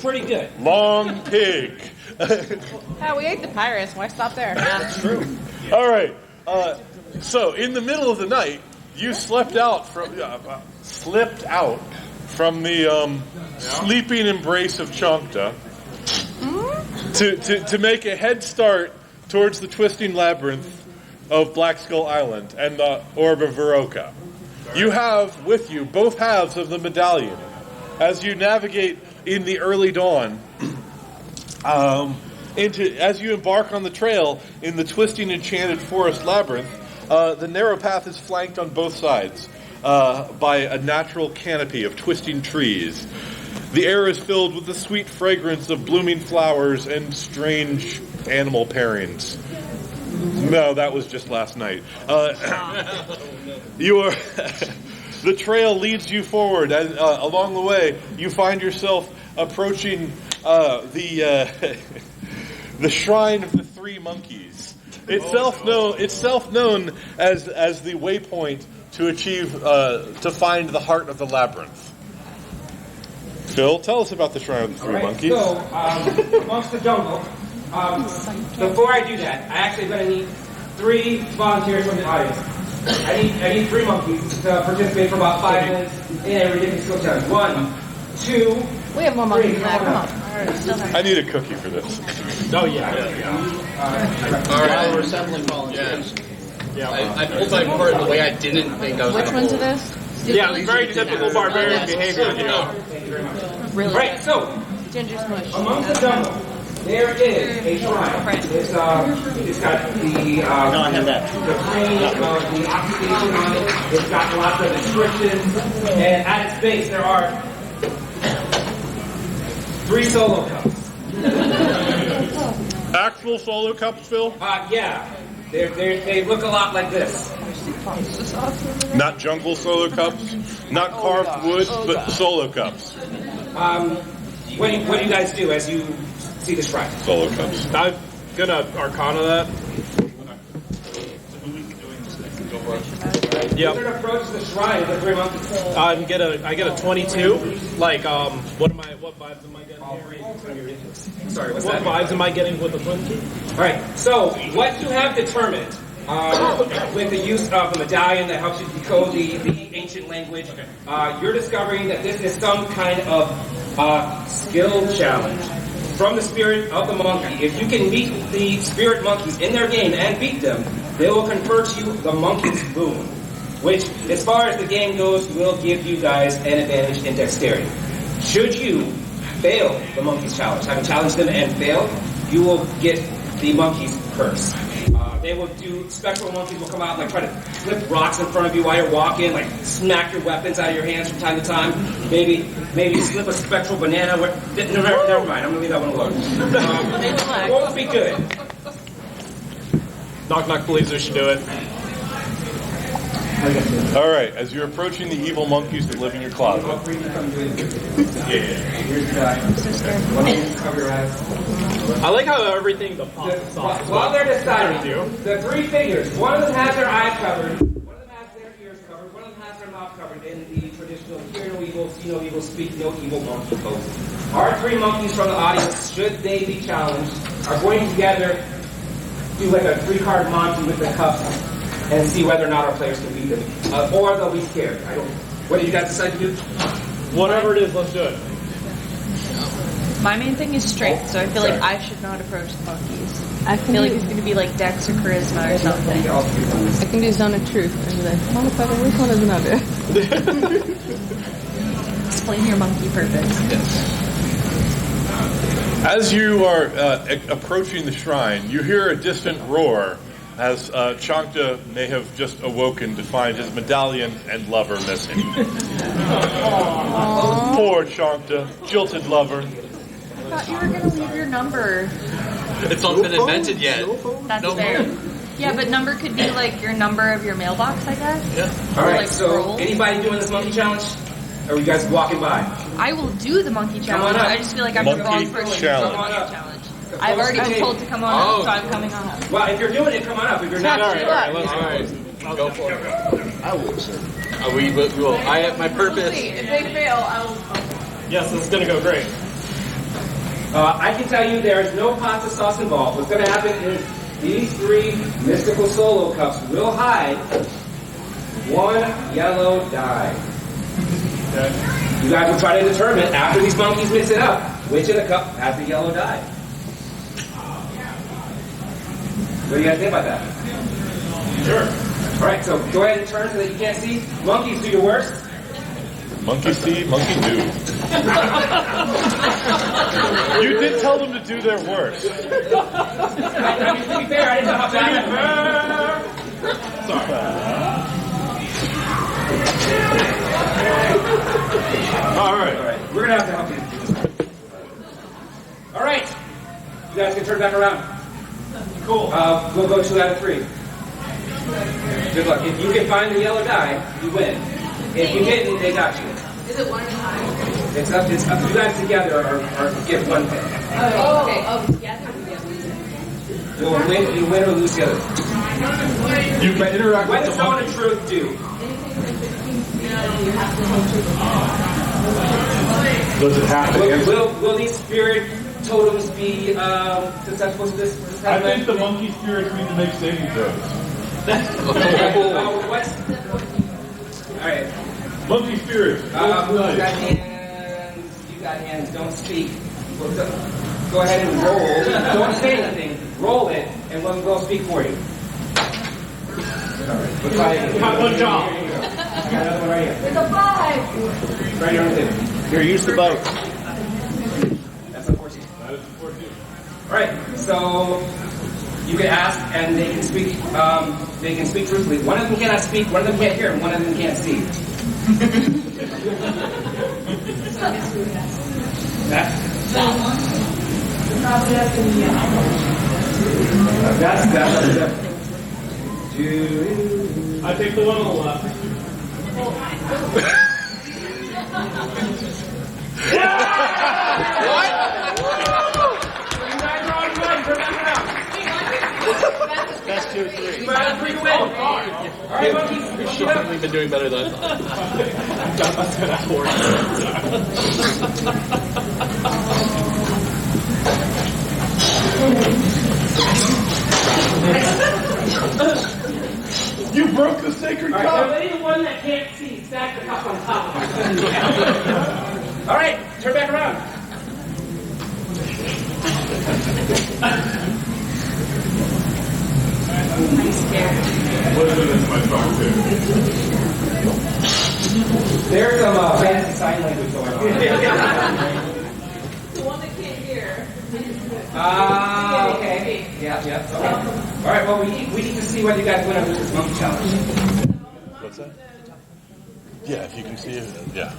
pretty good. Long pig. Yeah, we ate the pirates. Why stop there? That's true. All right. So in the middle of the night, you slipped out from the sleeping embrace of Chonkta to make a head start towards the twisting labyrinth of Black Skull Island and the Orb of Veroka. You have with you both halves of the medallion. As you navigate in the early dawn, as you embark on the trail in the twisting enchanted forest labyrinth, the narrow path is flanked on both sides by a natural canopy of twisting trees. The air is filled with the sweet fragrance of blooming flowers and strange animal pairings. No, that was just last night. The trail leads you forward, and along the way, you find yourself approaching the shrine of the three monkeys. Itself known as the waypoint to find the heart of the labyrinth. Phil, tell us about the shrine of the three monkeys. So, amongst the jungle, before I do that, I actually going to need 3 volunteers from the audience. I need 3 monkeys to participate for about 5 minutes in a ridiculous skill challenge. 1, 2, We have more monkeys than that. Come on. I need a cookie for this. Oh, yeah. All right. We're assembling volunteers. Yeah. I pulled my part in the way I didn't think I was Which going one's to pull. this? Yeah, very typical barbarian behavior. Thank you very much. Really? Right, so, Ginger smush. amongst the jungle, there is a shrine. It's got the I have that. the crane of the occupation on it. It's got lots of inscriptions, and at its base there are 3 solo cups. Actual solo cups, Phil? Yeah, they look a lot like this. Not jungle solo cups, not carved wood, but solo cups. What do you guys do as you see the shrine? Solo cups. I'm gonna Arcana that. Yep. Wizard approach the shrine of the 3 monkeys. I get a 22. Like, what vibes am I getting here? Sorry, what's What that? vibes am I getting with the 22? Alright, so what you have determined with the use of the medallion that helps you decode the ancient language, you're discovering that this is some kind of skill challenge from the spirit of the monkey. If you can meet the spirit monkeys in their game and beat them, they will confer to you the monkey's boon, which, as far as the game goes, will give you guys an advantage in dexterity. Should you fail the monkey's challenge, having challenged them and failed, you will get the monkey's curse. They will do, spectral monkeys will come out and try to flip rocks in front of you while you're walking, smack your weapons out of your hands from time to time. Maybe slip a spectral banana. Never mind, I'm going to leave that one alone. It won't be good. Knock knock believes we should do it. All right, as you're approaching the evil monkeys that live in your closet. I like how everything the pasta sauce. While they're deciding, the 3 figures, one of them has their eyes covered, one of them has their ears covered, one of them has their mouth covered in the traditional hear no evil, see no evil, speak no evil monkey pose. Our 3 monkeys from the audience, should they be challenged, are going together do like a 3-card Monty with the cups and see whether or not our players can beat them. Or they'll be scared. What do you guys decide to do? Whatever it is, let's do it. My main thing is strength, so I feel like I should not approach the monkeys. I feel like it's going to be like Dex or Charisma or something. I can do Zone of Truth. And be like, motherfucker, which one is another? Explain your monkey purpose. As you are approaching the shrine, you hear a distant roar as Chankta may have just awoken to find his medallion and lover missing. Poor Chankta, jilted lover. I thought you were going to leave your number. It's not been invented yet. That's No fair. phone. Yeah, but number could be like your number of your mailbox, I guess. Yeah. All right, like so scroll. anybody doing this monkey challenge? Or are you guys walking by? I will do the monkey on challenge. up. I just feel like I'm the Monkey wrong person challenge. to do the monkey challenge. I've already been told to come on up, so I'm coming on up. Well, if you're doing it, come on up. If you're not, All right, let's All right, go for it. I will, sir. We will. I have my purpose. If they fail, I will come. Yes, this is going to go great. I can tell you there is no pasta sauce involved. What's going to happen is these 3 mystical solo cups will hide 1 yellow die. You guys will try to determine, after these monkeys mix it up, which of the cup has the yellow die. What do you guys think about that? Sure. All right, so go ahead and turn so that you can't see. Monkeys, do your worst. Monkey see, monkey do. You did tell them to do their worst. To be fair, I didn't know how bad. Sorry. All right. We're gonna have to help you. All right. You guys can turn back around. Cool. We'll go 2 out of 3. Good luck. If you can find the yellow die, you win. If you didn't, they got you. Is it 1 at a time? It's up. You guys together or give one thing. Oh, okay. Oh, yeah. You win or lose the other. You can interact What with does the Zone monkey. of Truth do? Does it have to answer? Will these spirit totems be successful to this? I think the monkey spirits need to make saving throws. All right. Monkey spirits. You got hands. Don't speak. Go ahead and roll. Don't say anything. Roll it, and we'll speak for you. You have one job. I got another one right here. It's a 5. Right here on the table. Here, use the boat. That's a 14. All right. So you can ask, and they can speak. They can speak truthfully. One of them cannot speak. One of them can't hear, and one of them can't see. That's I take the one on the left. That's 2 or 3. All right, monkeys. We've been doing better than I You broke the sacred All cup. right, any one that can't see, stack the cup on top. All right, turn back around. There's some fancy sign language going on. The one that can't hear. Okay. Yeah. Okay. All right. Well, we need to see whether you guys win or lose this monkey challenge. What's that? Yeah, if you can see it. Yeah.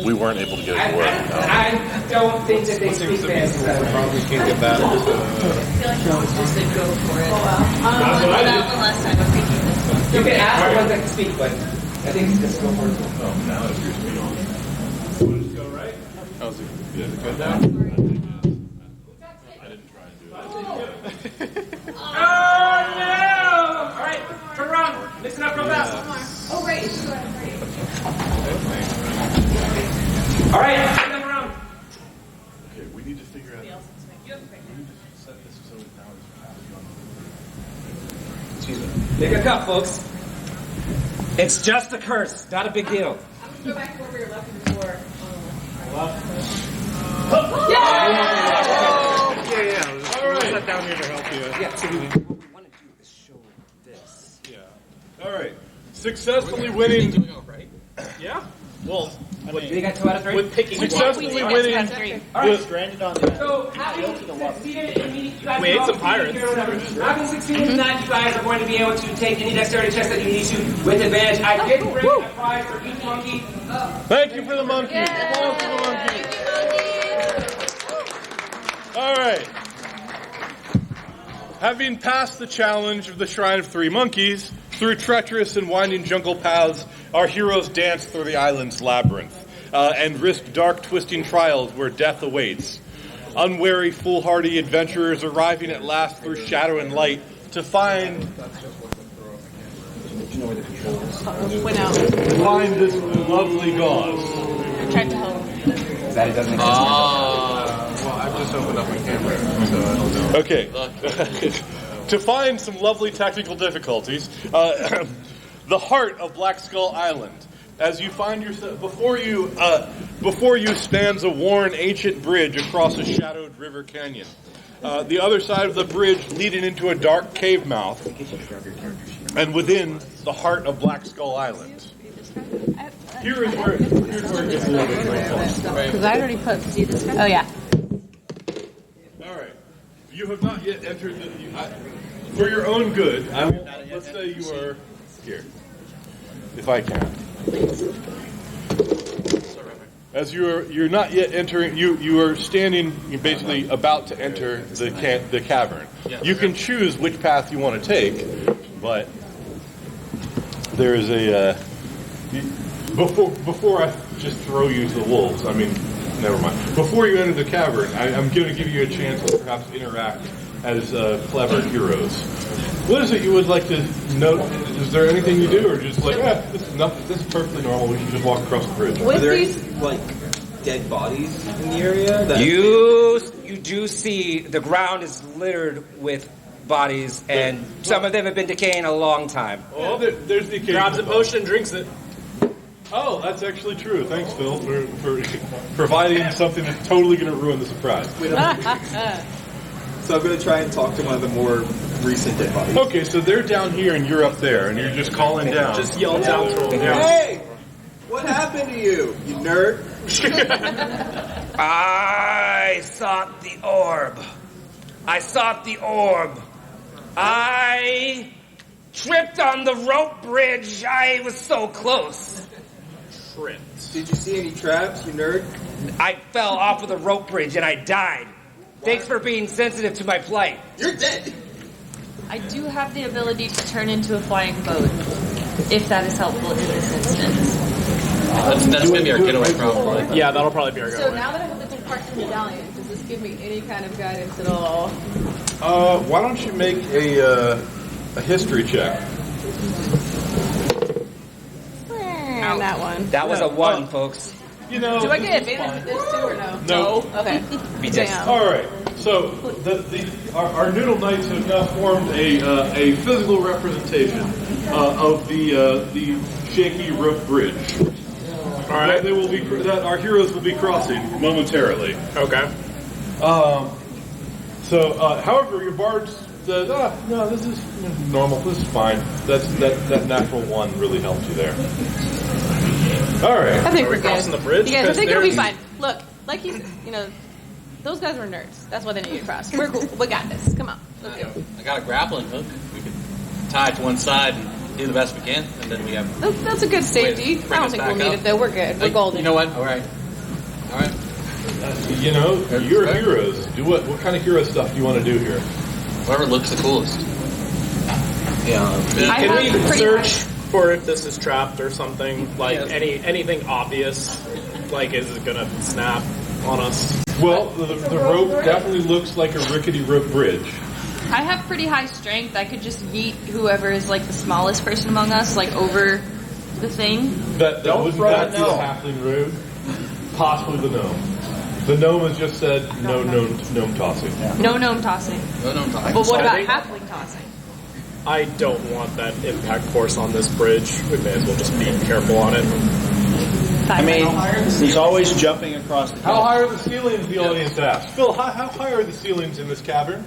We weren't able to get it to work. I don't think that they speak fast. probably can't get that. I feel like no one just said go for it. Oh, wow. That's what I did. That one last time. I'm thinking this one. You can ask the ones that can speak, but I think it's just go for it. Oh, now it's your speed on. Would it go right? How's it? Yeah, is it good now? I didn't try and do it. Oh no! All right, turn around. Listen up real fast. Oh, right. All right, turn them around. Okay, we need to figure out. We need to set this so now it's Excuse me. Take a cup, folks. It's just a curse, not a big deal. Go back to where we were left before. Yeah. All right. Sat down here to help you. Yeah, so what we want to do is show this. Yeah. All right. Successfully winning. Yeah. Well, They got 2 out of 3. With picking Successfully winning. All right. stranded on the So, having succeeded in meeting you guys, We ate some pirates. Having succeeded in that, you guys are going to be able to take any dexterity checks that you need to with advantage. I did bring a prize for each monkey. Thank you for the monkey. Applause for the monkey. All right. Having passed the challenge of the Shrine of Three Monkeys, through treacherous and winding jungle paths, our heroes dance through the island's labyrinth and risk dark, twisting trials where death awaits. Unwary, foolhardy adventurers arriving at last through shadow and light to find Went out. this lovely gauze. Tried to help. That it doesn't exist. Well, I've just opened up my camera, so I don't know. Okay. To find some lovely technical difficulties, the heart of Black Skull Island. As you find yourself before you stands a worn ancient bridge across a shadowed river canyon. The other side of the bridge leading into a dark cave mouth. and within the heart of Black Skull Island. Here's where it gets a little bit more. Because I already put. Oh yeah. All right. You have not yet entered for your own good. Let's say you are here, if I can. As you're not yet entering, you are standing. You're basically about to enter the cavern. You can choose which path you want to take, but there is a before I just throw you to the wolves. I mean, never mind. Before you enter the cavern, I'm going to give you a chance to perhaps interact as clever heroes. What is it you would like to note? Is there anything you do, or just like, this is nothing? This is perfectly normal. We can just walk across the bridge. Are there any, dead bodies in the area? You do see the ground is littered with bodies, and some of them have been decaying a long time. Oh, there's the occasion. Grabs a potion and drinks it. Oh, that's actually true. Thanks, Phil, for providing something that's totally going to ruin the surprise. So I'm going to try and talk to one of the more recent dead bodies. Okay, so they're down here and you're up there, and you're just calling down. Just yell down to them. Hey! What happened to you, you nerd? I sought the orb. I tripped on the rope bridge. I was so close. Tripped. Did you see any traps, you nerd? I fell off of the rope bridge and I died. Thanks for being sensitive to my plight. You're dead. I do have the ability to turn into a flying boat, if that is helpful in this instance. That's going to be our getaway problem. Yeah, that'll probably be our So getaway. now that I have the different medallion, does this give me any kind of guidance at all? Why don't you make a history check? On that one. That was a 1, folks. You know, Do I get advantage with this too or no? No. Okay. Damn. All right. So our Noodle Knights have now formed a physical representation of the shaky rope bridge. All right. That our heroes will be crossing momentarily. Okay. However, your bards said, no, this is normal. This is fine. That natural 1 really helped you there. All right. I think Are we we're crossing good. the bridge? Yeah, I think it'll be There's- fine. Look, like those guys were nerds. That's why they need to cross. We're cool. We got this. Come on. Let's go. I got a grappling hook. We could tie it to one side and do the best we can, and then we have... That's a good safety. Bring I don't us think back we'll need up. it though. We're good. We're golden. You know what? All right. You're heroes. Do what kind of hero stuff do you want to do here? Whoever looks the coolest. Yeah. Can we have pretty search for if this is trapped or something? Like Yes. anything obvious? Like, is it gonna snap on us? Well, the rope definitely looks like a rickety rope bridge. I have pretty high strength. I could just yeet whoever is like the smallest person among us, like over the thing. That Don't wouldn't throw that the be the gnome. halfling rude? Possibly the gnome. The gnome has just said no gnome tossing. No gnome tossing. No, But what about think- halfling tossing? I don't want that impact force on this bridge. We may as well just be careful on it. I mean, he's always jumping across the How high are the ceilings, the audience asked? Phil, how high are the ceilings in this cavern?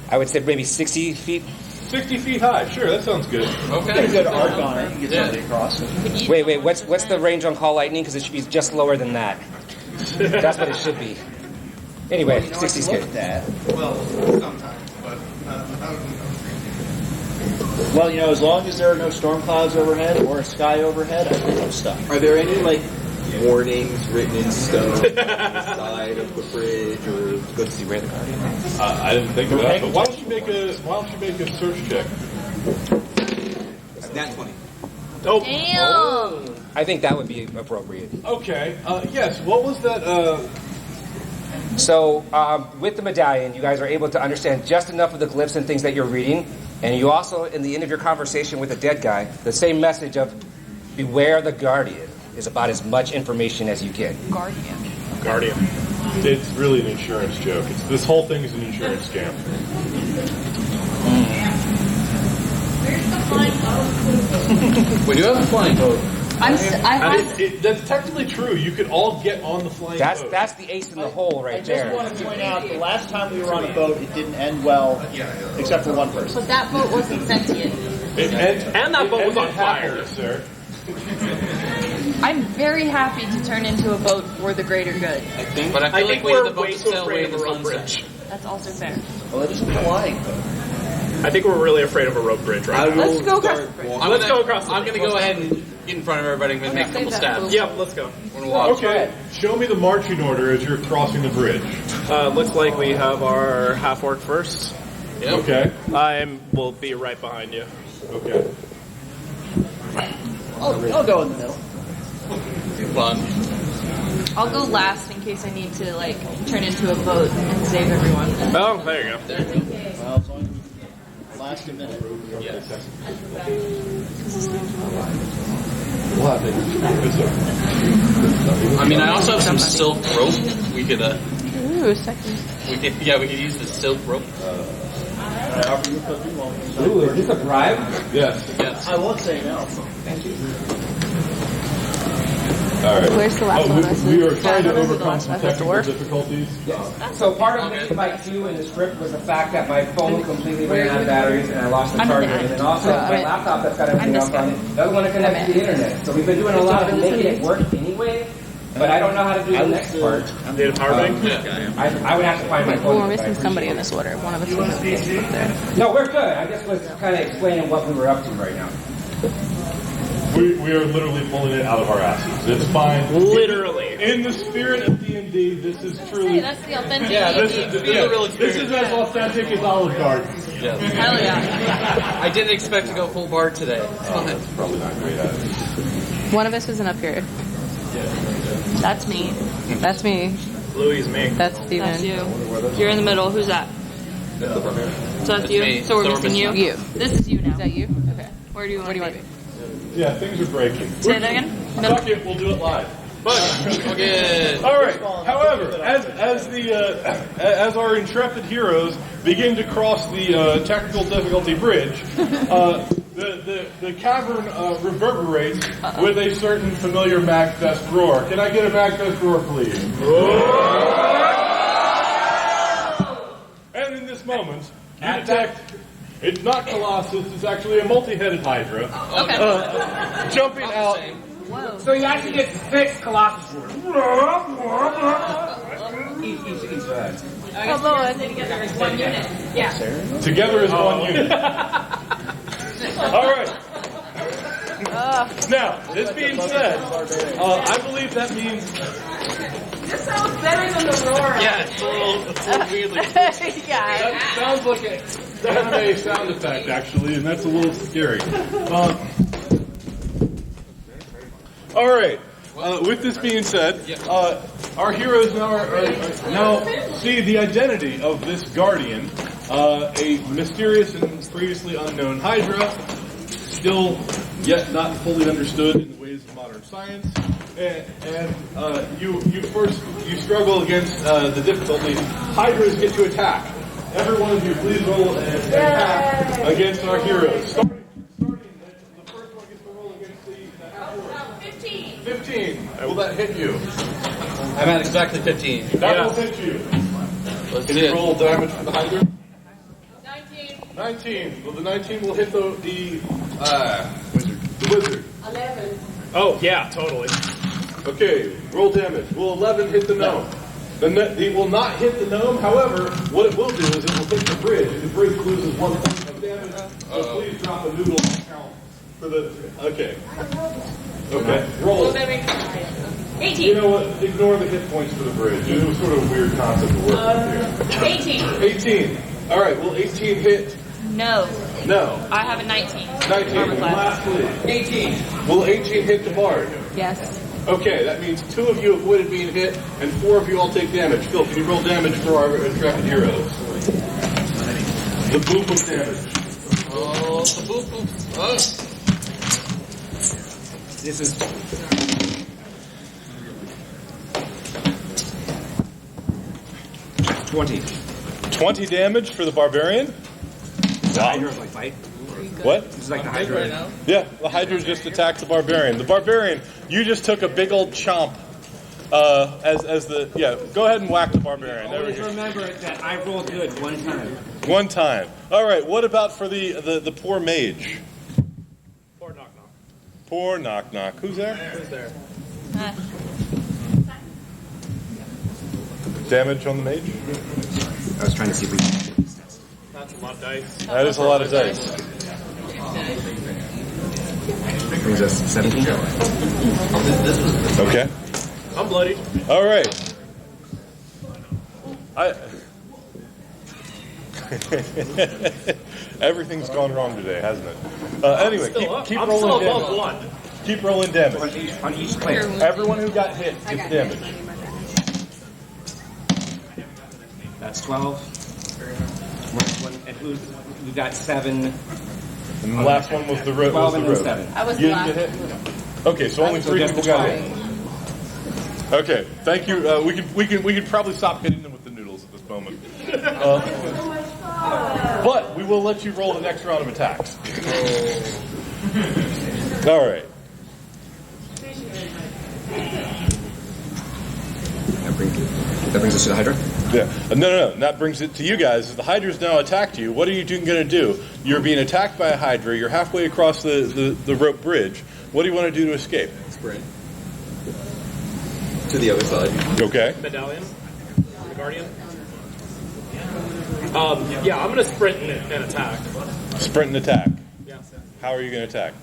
I would say maybe 60 feet. 60 feet high. Sure, that sounds good. Okay. Get a good arc on it. You get somebody across it. Wait, what's the range on call lightning? Because it should be just lower than that. That's what it should be. Anyway, 60 is good. Well, sometimes, but Well, as long as there are no storm clouds overhead or a sky overhead, I think I'm stuck. Are there any, warnings written in stone on the side of the bridge, or... Good to see where the guardian is. I didn't think of that. But why don't you make a search check? Nat 20. Oh. Damn. I think that would be appropriate. Okay. Yes. What was that? So, with the medallion, you guys are able to understand just enough of the glyphs and things that you're reading, and you also, in the end of your conversation with the dead guy, the same message of beware the guardian is about as much information as you get. Guardian. It's really an insurance joke. This whole thing is an insurance scam. We do have a flying boat. That's technically true. You could all get on the flying boat. That's the ace in the hole right I just there. want to point out, the last time we were on a boat, it didn't end well, except for one person. But that boat wasn't sentient. And that boat was on happily, fire. sir. I'm very happy to turn into a boat for the greater good. But I feel like we we're need the boat way to too sail away afraid in of the a rope sunset. bridge. That's also fair. Well, it isn't flying, though. I think we're really afraid of a rope bridge right now. Let's go across the bridge. Let's go across the I'm bridge. gonna go ahead and get in front of everybody and make a couple stabs. Yep, let's go. We're gonna walk. Okay, show me the marching order as you're crossing the bridge. Looks like we have our half orc first. Yep. Okay, We'll be right behind you. okay. I'll go in the middle. Fun. I'll go last in case I need to like turn into a boat and save everyone. Oh, there you go. Well, as long as we last a minute. I mean, I also have some silk rope. We could, Ooh, second. we could use the silk rope. Ooh, is this a bribe? Yes. Yes. I won't say no. All right. Where's the last one? We are trying to Yeah, where's the overcome last some one? That's the technical dwarf. difficulties. So part of the fight too in the script was the fact that my phone completely ran out of batteries and I lost the I'm the charger. end. And then also my laptop that's got everything I'm else this on guy. it doesn't want to connect to the internet. So we've been doing a lot of making it work anyway, but I don't know how to do the next part. Need a power bank? I would have to find my Well, phone. we're missing somebody in this order. One of us was up there. No, we're good. I just was kind of explaining what we were up to right now. We are literally pulling it out of our asses. It's fine. Literally. In the spirit of D&D, this is truly... Hey, that's the authentic. this is real this is as authentic as Olive Garden. Yes. Hell yeah. I didn't expect to go full bar today. It's fine. Probably not great at it. One of us isn't up here. That's me. That's me. Louis, me. That's Steven. That's you. You're in the middle. Who's that? So that's you. me. So we're So we're missing you. You. This is you now. Is that you? Okay. Where do you want Where do you to want be? to be? Yeah, things are breaking. Say that again. Middle. Fuck it, we'll do it live. Okay. All right. However, as our intrepid heroes begin to cross the technical difficulty bridge, the cavern reverberates with a certain familiar MAGFest roar. Can I get a MAGFest roar, please? And in this moment, you detect it's not Colossus; it's actually a multi-headed Hydra Okay. jumping out. Whoa. So you actually get 6 Colossus. Each. Oh, Lord. Together as one unit. Yeah. Together as one unit. All right. Now, this being said, I believe that means This sounds better than the roar. Yeah, it's a little weirdly. Yeah. that sounds like a sound effect, actually, and that's a little scary. All right. With this being said, our heroes now see the identity of this guardian, a mysterious and previously unknown Hydra, still yet not fully understood in the ways of modern science. And you struggle against the difficulty. Hydras get to attack. Every one of you, please roll an attack against our heroes. Starting, the first one gets to roll against the half-orc. 15. Will that hit you? I'm at exactly 15. That will hit you. Let's Can see you it. roll damage for the Hydra? 19. 19. Well, the 19 will hit the wizard. 11. Oh, yeah, totally. Okay, roll damage. Will 11 hit the gnome? It will not hit the gnome. However, what it will do is it will hit the bridge, and the bridge loses 1 point of damage. So please drop a noodle count for the. Okay. Roll. 18. You know what? Ignore the hit points for the bridge. It was sort of a weird concept to work with here. 18. 18. All right. Will 18 hit? No. No. I have a 19. 19. Armor And class. lastly, 18. Will 18 hit the bard? Yes. Okay, that means 2 of you avoided being hit, and 4 of you all take damage. Phil, can you roll damage for our intrepid heroes? The boop of damage. Oh, the boop boop. Oh. This is 20. 20 damage for the barbarian? The Hydra's like fight. What? This is like the Hydra. Yeah, the Hydra just attacked the barbarian. The barbarian, you just took a big old chomp. Go ahead and whack the barbarian. There we Always go. remember that I rolled good 1 time. 1 time. All right. What about for the poor mage? Poor Knock Knock. Who's there? Who's there? Damage on the mage? I was trying to see if we can get this test. That's a lot of dice. That is a lot of dice. Brings us 17. Okay. I'm bloody. All right. Everything's gone wrong today, hasn't it? Anyway, keep I'm rolling still damage. above 1. Keep rolling damage. On each player. Everyone who got hit gets damage. That's 12. We got 7. And the last one was the road. 12 and then 7. I was You the didn't last. get hit? Okay, so only 3 people got hit. Okay, thank you. We can probably stop hitting them with the noodles at this moment. But we will let you roll the next round of attacks. All right. That brings us to the Hydra? Yeah. No. That brings it to you guys. The Hydra's now attacked you. What are you going to do? You're being attacked by a Hydra. You're halfway across the rope bridge. What do you want to do to escape? Sprint. To the other side. Okay. Medallion? The Guardian? Yeah, I'm going to sprint and attack. Sprint and attack. Yeah. How are you going to attack?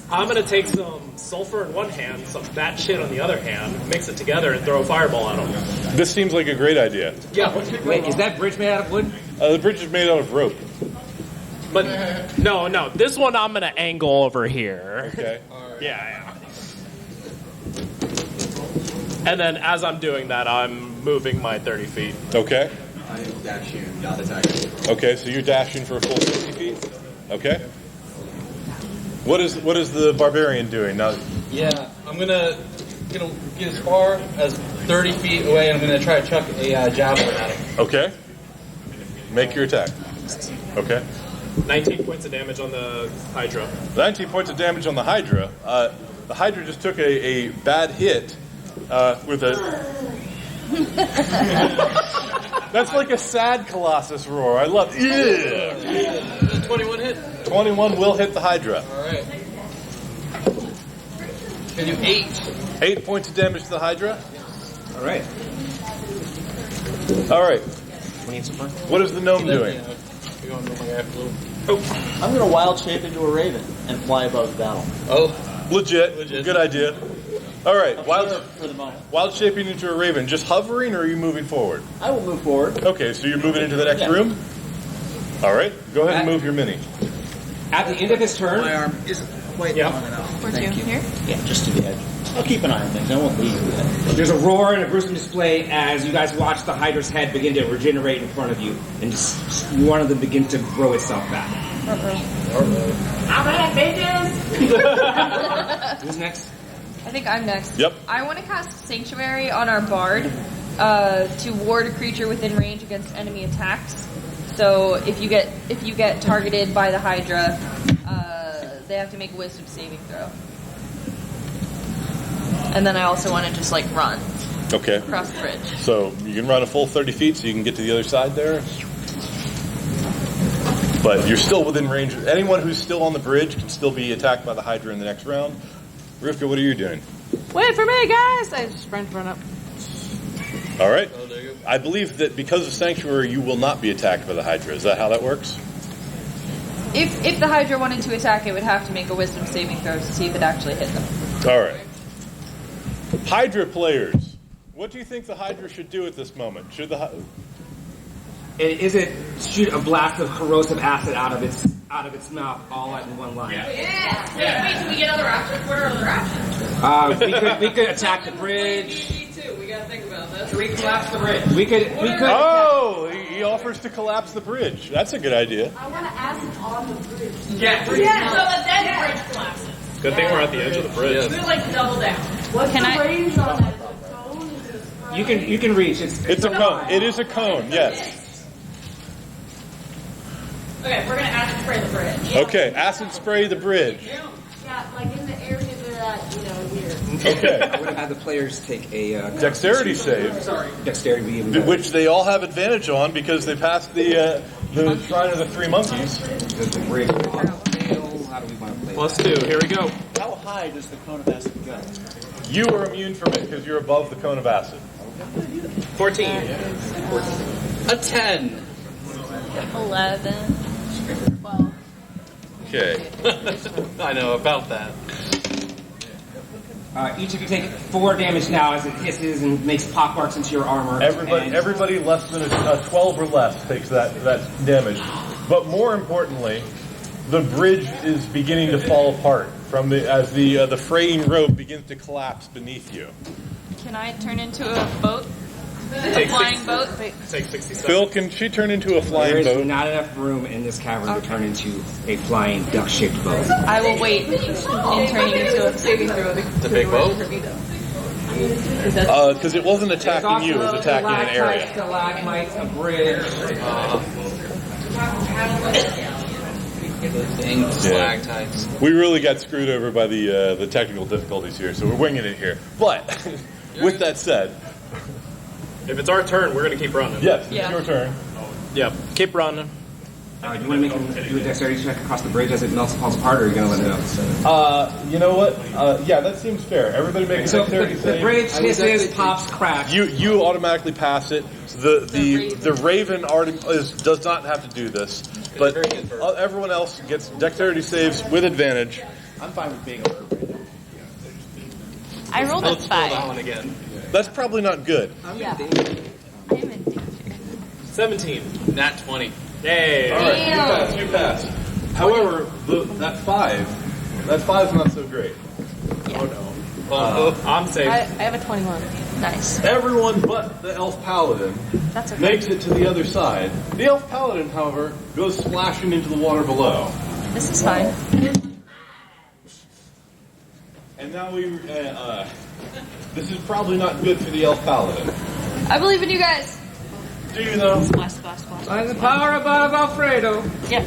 I'm going to take some sulfur in one hand, some bat shit on the other hand, mix it together, and throw a fireball at them. This seems like a great idea. Yeah. Wait, is that bridge made out of wood? The bridge is made out of rope. But no. This one I'm going to angle over here. Okay. Yeah. And then as I'm doing that, I'm moving my 30 feet. Okay. I am dashing, not attacking. Okay, so you're dashing for a full 50 feet? Okay. What is the barbarian doing now? Yeah, I'm gonna get as far as 30 feet away, and I'm gonna try to chuck a javelin at him. Okay. Make your attack. Okay. 19 points of damage on the Hydra. 19 points of damage on the Hydra. The Hydra just took a bad hit with a... That's like a sad Colossus roar. I love it. Yeah. 21 hit. 21 will hit the Hydra. Alright. Can do 8. 8 points of damage to the Hydra. All right. All right. 28 so far. What is the gnome doing? I'm going to wild shape into a raven and fly above the battle. Oh. Legit. Good idea. All right. For the moment. Wild shaping into a raven. Just hovering, or are you moving forward? I will move forward. Okay, so you're moving into the next room? All right. Go ahead and move your mini. At the end of his turn... My arm isn't quite long enough. Where'd you? Here? Yeah, just to the edge. I'll keep an eye on things. I won't leave you there. There's a roar and a gruesome display as you guys watch the Hydra's head begin to regenerate in front of you, and just one of them begins to grow itself back. Alright, bitches! Who's next? I think I'm next. Yep. I want to cast Sanctuary on our bard to ward a creature within range against enemy attacks. So if you get targeted by the Hydra, they have to make a Wisdom saving throw. And then I also want to just run Okay. across the bridge. So you can run a full 30 feet so you can get to the other side there. But you're still within range. Anyone who's still on the bridge can still be attacked by the Hydra in the next round. Rivka, what are you doing? Wait for me, guys! I sprint run up. All right. I believe that because of Sanctuary, you will not be attacked by the Hydra. Is that how that works? If the Hydra wanted to attack, it would have to make a Wisdom saving throw to see if it actually hit them. All right. Hydra players, what do you think the Hydra should do at this moment? Should the Is it shoot a blast of corrosive acid out of its mouth all in one line? Yeah. Wait, do we get other options? What are other options? We could attack the bridge. Me too. We gotta think about this. Should we collapse the bridge? We could. Oh, he offers to collapse the bridge. That's a good idea. I want to acid on the bridge. Yeah. So the dead bridge collapses. Good thing we're at the edge of the bridge. We're double down. What's Can the I- range on that? Is it a cone? Is it a spray? You can reach. It's a cone. It is a cone, yes. Okay, we're gonna acid spray the bridge. Okay, acid spray the bridge. Yeah, like in the area that, here. Okay. I would have had the players take a Dexterity save, dexterity. which they all have advantage on because they passed the Shrine of the Three Monkeys. The bridge. How do we want to play? +2. Here we go. How high does the cone of acid go? You are immune from it because you're above the cone of acid. 14. A 10. 11. 12. Okay. I know about that. Each of you take 4 damage now as it hisses and makes pock marks into your armor. Everybody less than a 12 or less takes that damage. But more importantly, the bridge is beginning to fall apart as the fraying rope begins to collapse beneath you. Can I turn into a boat? A flying boat? Take 67. Phil, can she turn into a flying There boat? is not enough room in this cavern to turn into a flying duck-shaped boat. I will wait in turning into a saving throw. The big boat? Because it wasn't attacking you, it was attacking an area. Stalagmites, a bridge. Stalactites. We really got screwed over by the technical difficulties here, so we're winging it here. But with that said, If it's our turn, we're going to keep running. yes, it's your turn. Yep. Keep running. Do you want to do a dexterity check across the bridge as it melts and falls apart, or are you going to let it go? You know what? Yeah, that seems fair. Everybody make a dexterity The save. bridge hisses, pops, cracks. You automatically pass it. The raven does not have to do this, but everyone else gets dexterity saves with advantage. I'm fine with being a mermaid. I rolled a Let's roll that 5. one again. That's probably not good. Yeah. I am in danger. 17. Nat 20. Yay. All right, you pass. However, that 5 is not so great. Oh no. I'm safe. I have a 21. Nice. Everyone but the elf paladin That's okay. makes it to the other side. The elf paladin, however, goes splashing into the water below. This is fine. And now this is probably not good for the elf paladin. I believe in you guys. Do you though? Splash, splash, splash. By the power above Alfredo. Yeah.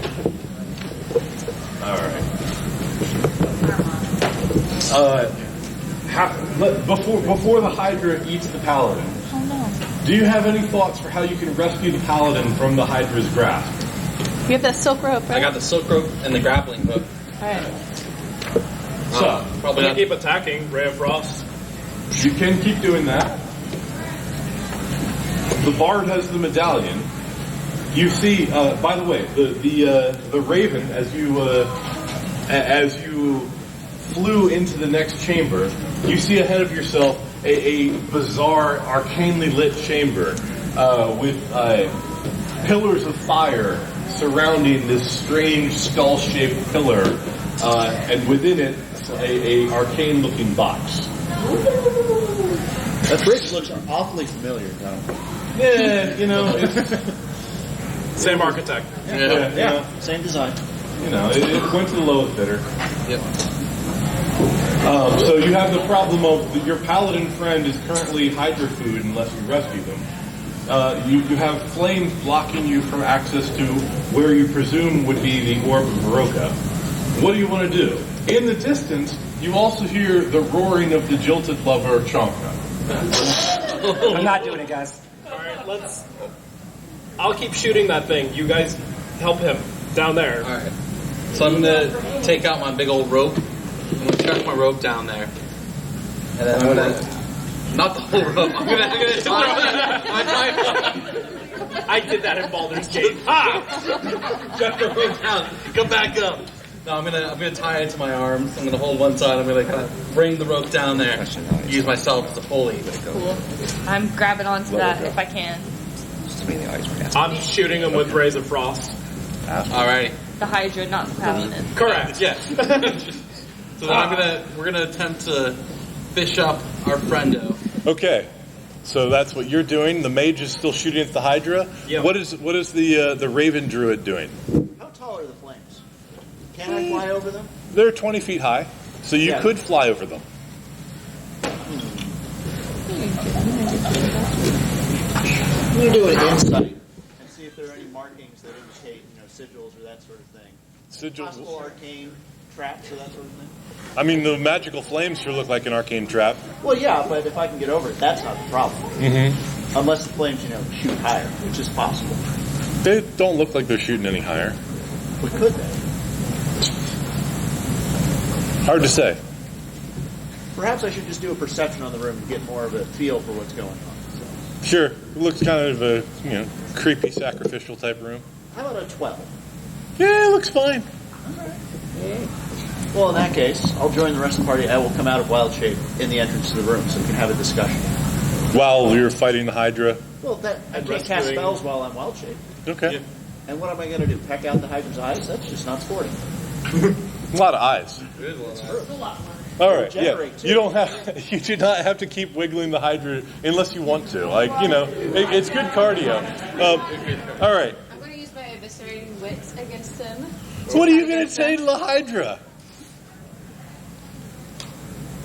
All right. Before the Hydra eats the paladin, Oh no. do you have any thoughts for how you can rescue the paladin from the Hydra's grasp? You have that silk rope, right? I got the silk rope and the grappling hook. Alright. So, Probably I'm not. keep attacking. Ray of Frost. you can keep doing that. The bard has the medallion. You see, by the way, the raven as you flew into the next chamber, you see ahead of yourself a bizarre, arcanely lit chamber with pillars of fire surrounding this strange skull-shaped pillar, and within it a arcane-looking box. That bridge looks awfully familiar, Tom. Yeah, it's Same architect. yeah. Same design. It went to the lowest bidder. Yep. So you have the problem of your paladin friend is currently Hydra food unless you rescue them. You have flames blocking you from access to where you presume would be the orb of Baroka. What do you want to do? In the distance, you also hear the roaring of the jilted lover Chonka. I'm not doing it, guys. Alright, I'll keep shooting that thing. You guys help him down there. Alright. So I'm going to take out my big old rope. I'm going to chuck my rope down there. And then I'm going to... Not the whole rope. I'm going to I did that in Baldur's Gate. Ha! chuck the rope down. Come back up. No, I'm gonna tie it to my arms. I'm gonna hold one side. I'm gonna kind of bring the rope down there. Use myself as a pulley. Cool. I'm grabbing onto that if I can. I'm shooting him with Rays of Frost. Alrighty. The Hydra, not the Paladin. Correct. Yes. So then we're gonna attempt to fish up our friendo. Okay, so that's what you're doing. The mage is still shooting at the Hydra. Yep. What is the Raven Druid doing? How tall are the flames? Can I fly over them? They're 20 feet high, so you could fly over them. I'm going to do an insight and see if there are any markings that indicate, sigils or that sort of thing. Possible arcane traps or that sort of thing. I mean, the magical flames sure look like an arcane trap. Well, yeah, but if I can get over it, that's not the problem. Mm-hmm. Unless the flames, shoot higher, which is possible. They don't look like they're shooting any higher. But could they? Hard to say. Perhaps I should just do a perception on the room to get more of a feel for what's going on. So. Sure. It looks kind of a creepy sacrificial type room. How about a 12? Yeah, it looks fine. Well, in that case, I'll join the rest of the party. I will come out of wild shape in the entrance to the room so we can have a discussion. While you're fighting the Hydra? Well, I can't cast spells while I'm wild shape. Okay. Yeah. And what am I going to do? Peck out the Hydra's eyes? That's just not sporting. A lot of eyes. It is a lot. All right, yeah. You do not have to keep wiggling the Hydra unless you want to. It's good cardio. All right. I'm going to use my eviscerating wits against him. What are you going to say to the Hydra?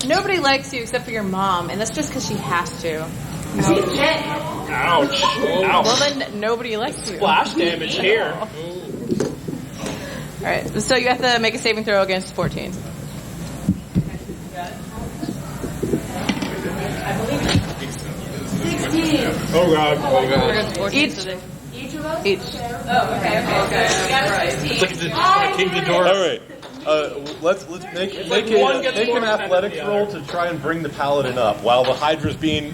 Nobody likes you except for your mom, and that's just because she has to. Ouch. Well, then nobody likes you. Splash damage here. Alright, so you have to make a saving throw against 14. Oh god. Each of us? Each. Oh, okay. It's like the King Ghidorah. All right. Let's make an athletics roll to try and bring the paladin up while the Hydra's being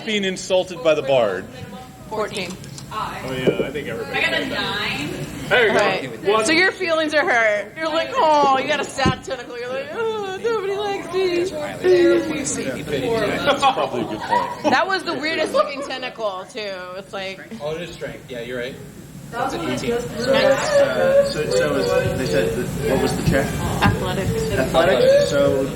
being insulted by the bard. 14. Oh yeah, I think everybody. I got a 9. There you go. Right. So your feelings are hurt. You're like, oh, you got a sad tentacle. You're like, oh, nobody likes me. That's probably a good point. That was the weirdest looking tentacle too. It's like. Oh, it is strength. Yeah, you're right. That's an 18. They said, what was the check? Athletics.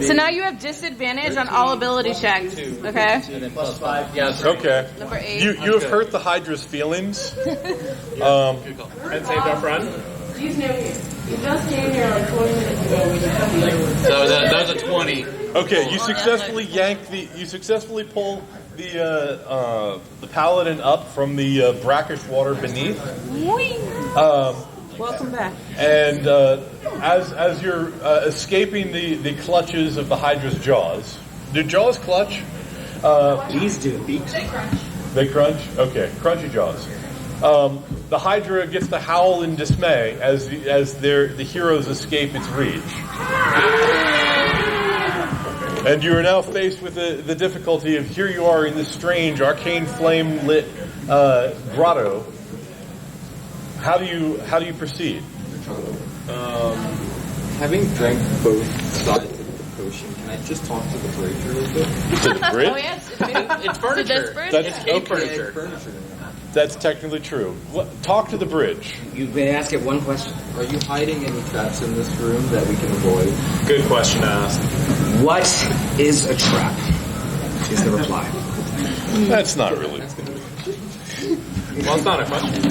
So now you have disadvantage on all ability checks. Okay. And then plus 5. Yeah. Okay. Number 8. You have hurt the Hydra's feelings. And saved our friend. You just came here like 20 minutes ago. So that was a 20. Okay, you successfully pull the paladin up from the brackish water beneath. Welcome back. And as you're escaping the clutches of the Hydra's jaws, do jaws clutch? These do. Beaks. They crunch? Okay, crunchy jaws. The Hydra gets to howl in dismay as the heroes escape its reach. And you are now faced with the difficulty of here you are in this strange arcane flame lit grotto. How do you proceed? Having drank both sides of the potion, can I just talk to the bridge really quick? To the bridge? Oh yes, It's furniture. That's cave furniture. That's technically true. Talk to the bridge. You may ask it one question. Are you hiding any traps in this room that we can avoid? Good question to ask. What is a trap? Is the reply. That's not really. Well, it's not a question.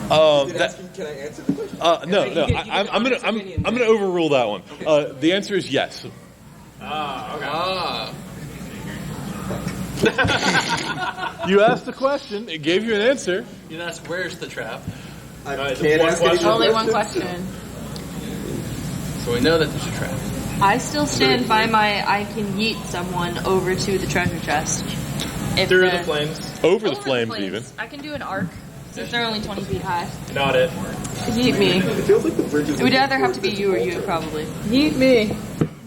Can I answer the question? No. I'm gonna overrule that one. The answer is yes. Okay. You asked the question. It gave you an answer. You asked where's the trap. I can't ask any Only questions. one question. So we know that there's a trap. I still stand by I can yeet someone over to the treasure chest. Through the flames. Over the flames, even. I can do an arc, since they're only 20 feet high. Not it. Yeet me. It feels like the bridge is... It would either have to be you or you, probably. Yeet me.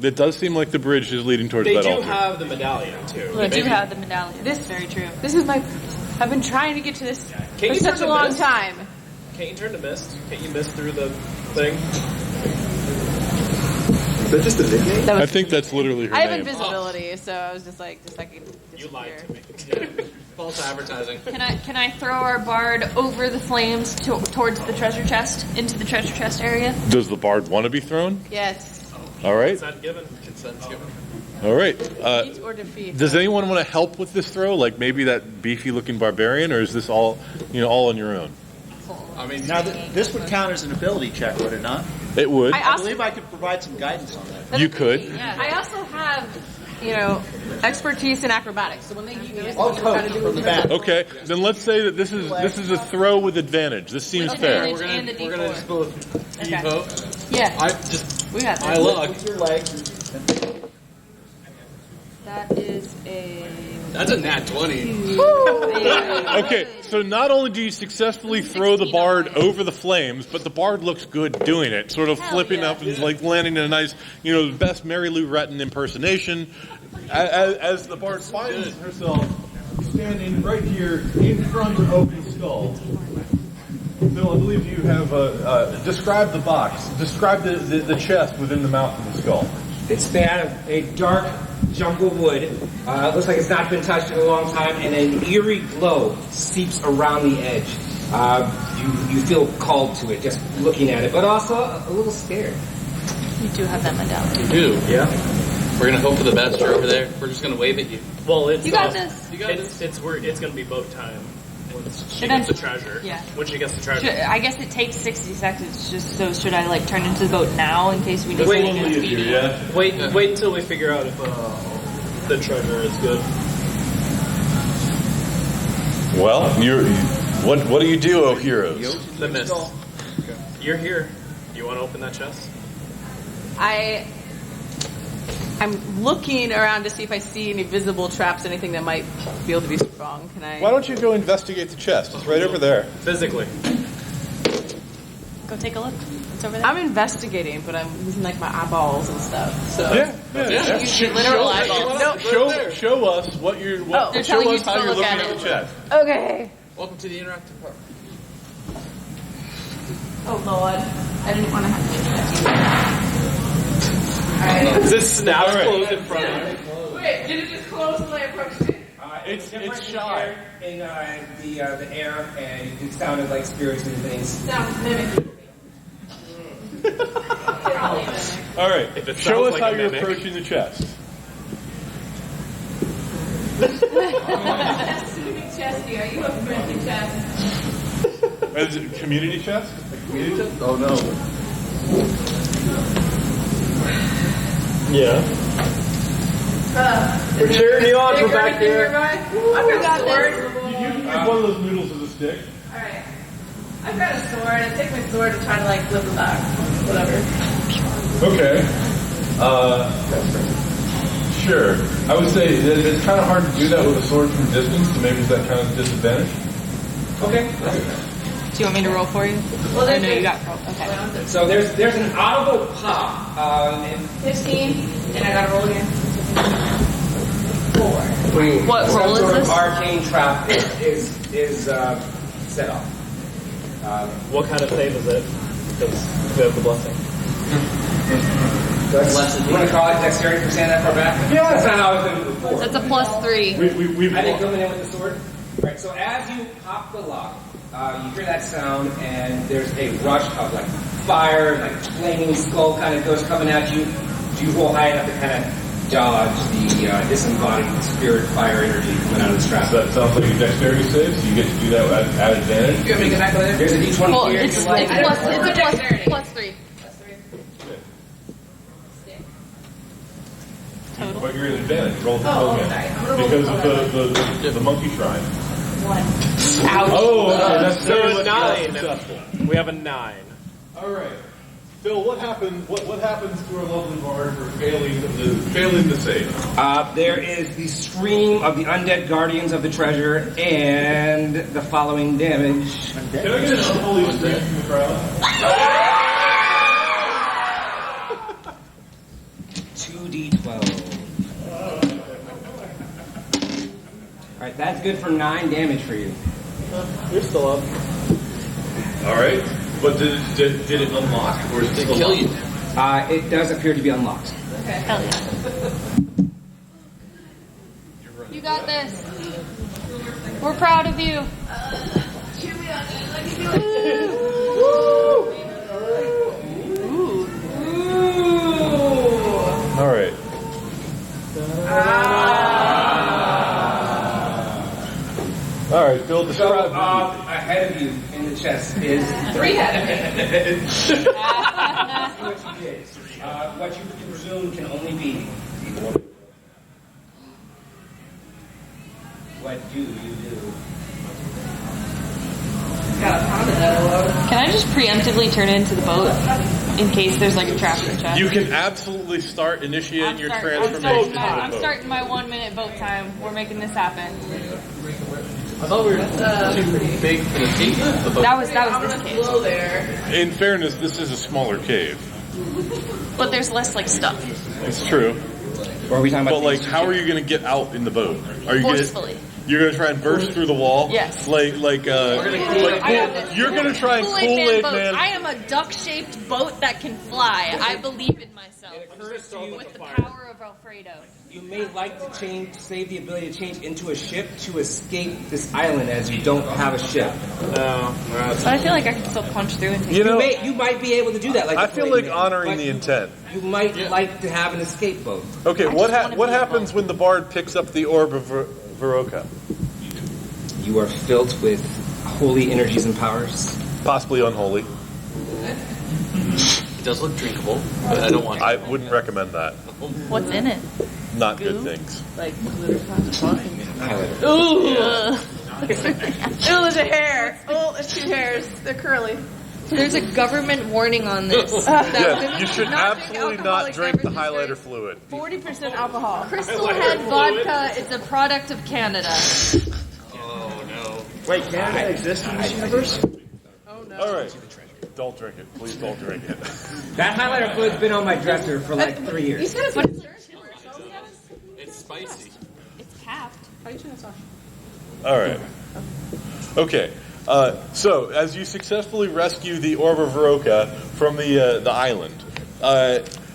It does seem like the bridge is leading towards They that do altar. have the medallion, too. They do have the medallion. This is very true. This is my. I've been trying to get to this Can't for you such turn a to long mist? time. Can't you turn to mist? Can't you mist through the thing? Is that just a nickname? That was I think that's literally her I have name. invisibility, so I was just like disappear. You lied to me. False advertising. Can I throw our bard over the flames towards the treasure chest, into the treasure chest area? Does the bard want to be thrown? Yes. All right. Consent given. Consent's given. All right. Defeat or defeat. Does anyone want to help with this throw? Like maybe that beefy-looking barbarian, or is this all all on your own? I mean, Now, this would count as an ability check, would it not? It would. I believe I could provide some guidance on that. You could. Yeah. I also have, expertise in acrobatics. So when they use it, I'll coach from the back. Okay. Then let's say that this is a throw with advantage. This seems fair. Advantage and a we're gonna D4. just both Okay. vote. Yeah, I just we got I this. look. With your leg. That is a That's a nat 20. Okay, so not only do you successfully throw the bard over the flames, but the bard looks good doing it, sort of flipping up and like landing in a nice, the best Mary Lou Retton impersonation. As the bard finds herself standing right here in front of Open Skull. Phil, I believe you have described the box. Describe the chest within the mouth of the skull. It's made out of a dark jungle wood. It looks like it's not been touched in a long time, and an eerie glow seeps around the edge. You feel called to it just looking at it, but also a little scared. You do have that medallion. You do? Yeah. We're going to hope for the best. You're over there. We're just going to wave at you. Well, it's You got this. It's going to be boat time. Once she Should I- gets the treasure. Yeah. When she gets the treasure. I guess it takes 60 seconds. Just so, should I like turn into the boat now in case we need Wait, something with speedy? Wait until we figure out if the treasure is good. Well, what do you do, oh heroes? The mist. You're here. You want to open that chest? I'm looking around to see if I see any visible traps, anything that might be able to be strong. Can I? Why don't you go investigate the chest? It's right over there. Physically. Go take a look. It's over there. I'm investigating, but I'm using like my eyeballs and stuff. So Yeah. Use your literal eyeballs. Show us what you're. They're Show telling you us to how you're look looking at at it. the chest. Okay. Welcome to the interactive part. Oh Lord, I didn't want to have to. Is this snap closed in front of you? Wait, did it just close when I approached it? It's shy. In the air, and it sounded like spirits and things. Sounds mimic. All right. If it Show us sounds like how a you're mimic. approaching the chest. Assuming chesty, are you a friendly chest? Is it a community chest? A community chest? Oh no. Yeah. We're cheering you on from back there. I've got a sword. You use one of those noodles as a stick. Alright. I've got a sword. I take my sword and try to like flip it back. Whatever. Okay. Sure. I would say that it's kind of hard to do that with a sword from a distance, so maybe it's that kind of disadvantage. Okay. Do you want me to roll for you? Well, I know you got roll. Okay. So there's an audible pop. And 15, and I gotta roll again. 4. What some roll is sort this? of arcane trap is set off. What kind of save is it? Because we have the blessing. You want to call it dexterity for standing that far back? Yeah. That's not how I was doing it before. That's a +3. We've I think coming in with the sword. Right. So as you pop the lock, you hear that sound, and there's a rush of like fire, like flaming skull kind of goes coming at you. Do you roll high enough to kind of dodge the disembodied spirit fire energy coming out of the strap? So that sounds like a dexterity save, so you get to do that at advantage. You want me to get back over there? There's a d20 Well, here. it's if you like. +3. But you're at advantage. Roll the Oh, token. sorry. I'm gonna roll Because the of the monkey shrine. 1. Oh, okay. That's So very a much 9. successful. We have a 9. All right. Phil, what happens to our lovely bard for failing the save? There is the scream of the undead guardians of the treasure and the following damage. Can I get an unholy scream from the crowd? 2d12. Alright, that's good for 9 damage for you. You're still up. All right. But did it unlock, or is it still Kill you. It does appear to be unlocked. Hell yeah. You got this. We're proud of you. Cheer me on, dude. Let me do it. All right. All right, Phil, So, describe. ahead of you in the chest is 3 head. what you did. What you presume can only be. What do you do? Got a pound of that alone. Can I just preemptively turn it into the boat? in case there's like a trap or chest. You can absolutely start initiating your I'm transformation. starting my 1 minute boat time. We're making this happen. I thought we were too big for the cave. That was this cave. In fairness, this is a smaller cave. But there's less like stuff. It's true. Or are we talking about? But like, how are you going to get out in the boat? Are you Forcefully. You're going to try and burst through the wall? Yes. You're going to try and Kool-Aid Man. I am a duck-shaped boat that can fly. I believe in myself. With the power of Alfredo. You may like to save the ability to change into a ship to escape this island, as you don't have a ship. But I feel like I can still punch through and take you might be able to do that. Like I feel like honoring the intent. You might like to have an escape boat. Okay, what happens when the bard picks up the orb of Veroka? You are filled with holy energies and powers. Possibly unholy. It does look drinkable, but I don't want it. I wouldn't recommend that. What's in it? Not good things. Like glitter fine. Ooh. Ooh, there's a hair. Oh, there's 2 hairs. They're curly. There's a government warning on this. Yes, you should absolutely not drink the highlighter fluid. 40% alcohol. Crystal Head vodka is a product of Canada. Oh no. Wait, Canada exists in this universe? Oh no. All right. Don't drink it. Please don't drink it. That highlighter fluid's been on my dresser for like 3 years. You said it's It's spicy. It's capped. How do you turn this off? All right. Okay. So, as you successfully rescue the Orb of Veroka from the island,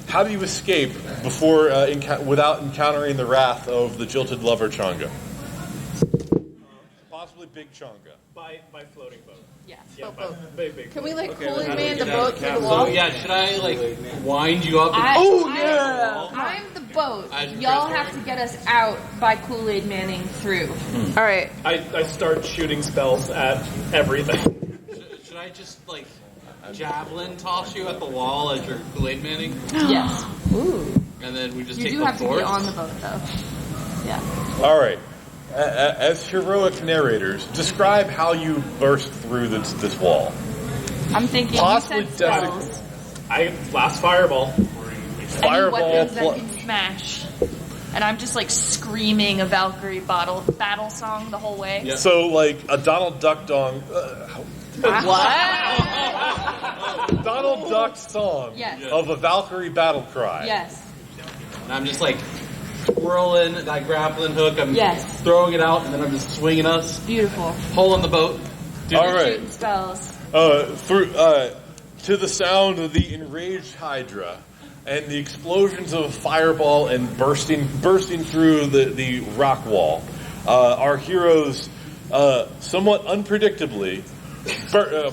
how do you escape before without encountering the wrath of the jilted lover Changa? Possibly Big Changa. By floating boat. Yeah, boat. Big Can we Kool-Aid Man the boat through the wall? So yeah, should I wind you up? I'm the boat. Y'all have to get us out by Kool-Aid Manning through. All right. I start shooting spells at everything. Should I just javelin toss you at the wall as you're Kool-Aid Manning? Yes. Ooh. And then we just You take do the have to force? be on the boat, though. Yeah. All right. As heroic narrators, describe how you burst through this wall. I'm thinking Possibly you said spells. I blast fireball. Fireball. Any weapons that can smash. And I'm just screaming a Valkyrie battle song the whole way. Yep. So a Donald Duck dong. What? Donald Duck song of a Valkyrie battle cry. Yes. And I'm just twirling that grappling hook. I'm throwing it out, and then I'm just swinging us. Beautiful. Hole in the boat. All right. Shooting spells. To the sound of the enraged Hydra and the explosions of a fireball and bursting through the rock wall, our heroes, somewhat unpredictably,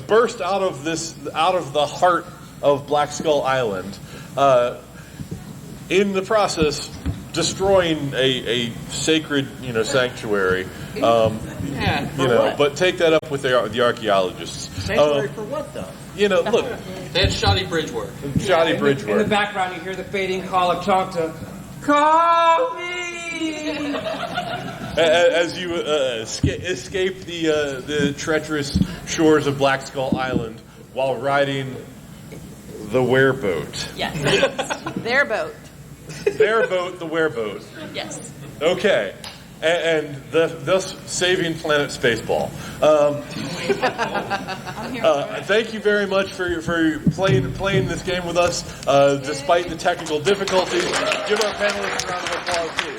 burst out of the heart of Black Skull Island. In the process, destroying a sacred, sanctuary. But take that up with the archaeologists. Sanctuary for what, though? Look. They had shoddy bridge work. Shoddy bridge In work. the background, you hear the fading call of Chanta. Call me! As you escape the treacherous shores of Black Skull Island while riding the wereboat. Yes. Their boat. Their boat, the wereboat. Yes. Okay. And thus saving Planet Spaceball. Thank you very much for playing this game with us, despite the technical difficulties. Give our panelists a round of applause, please.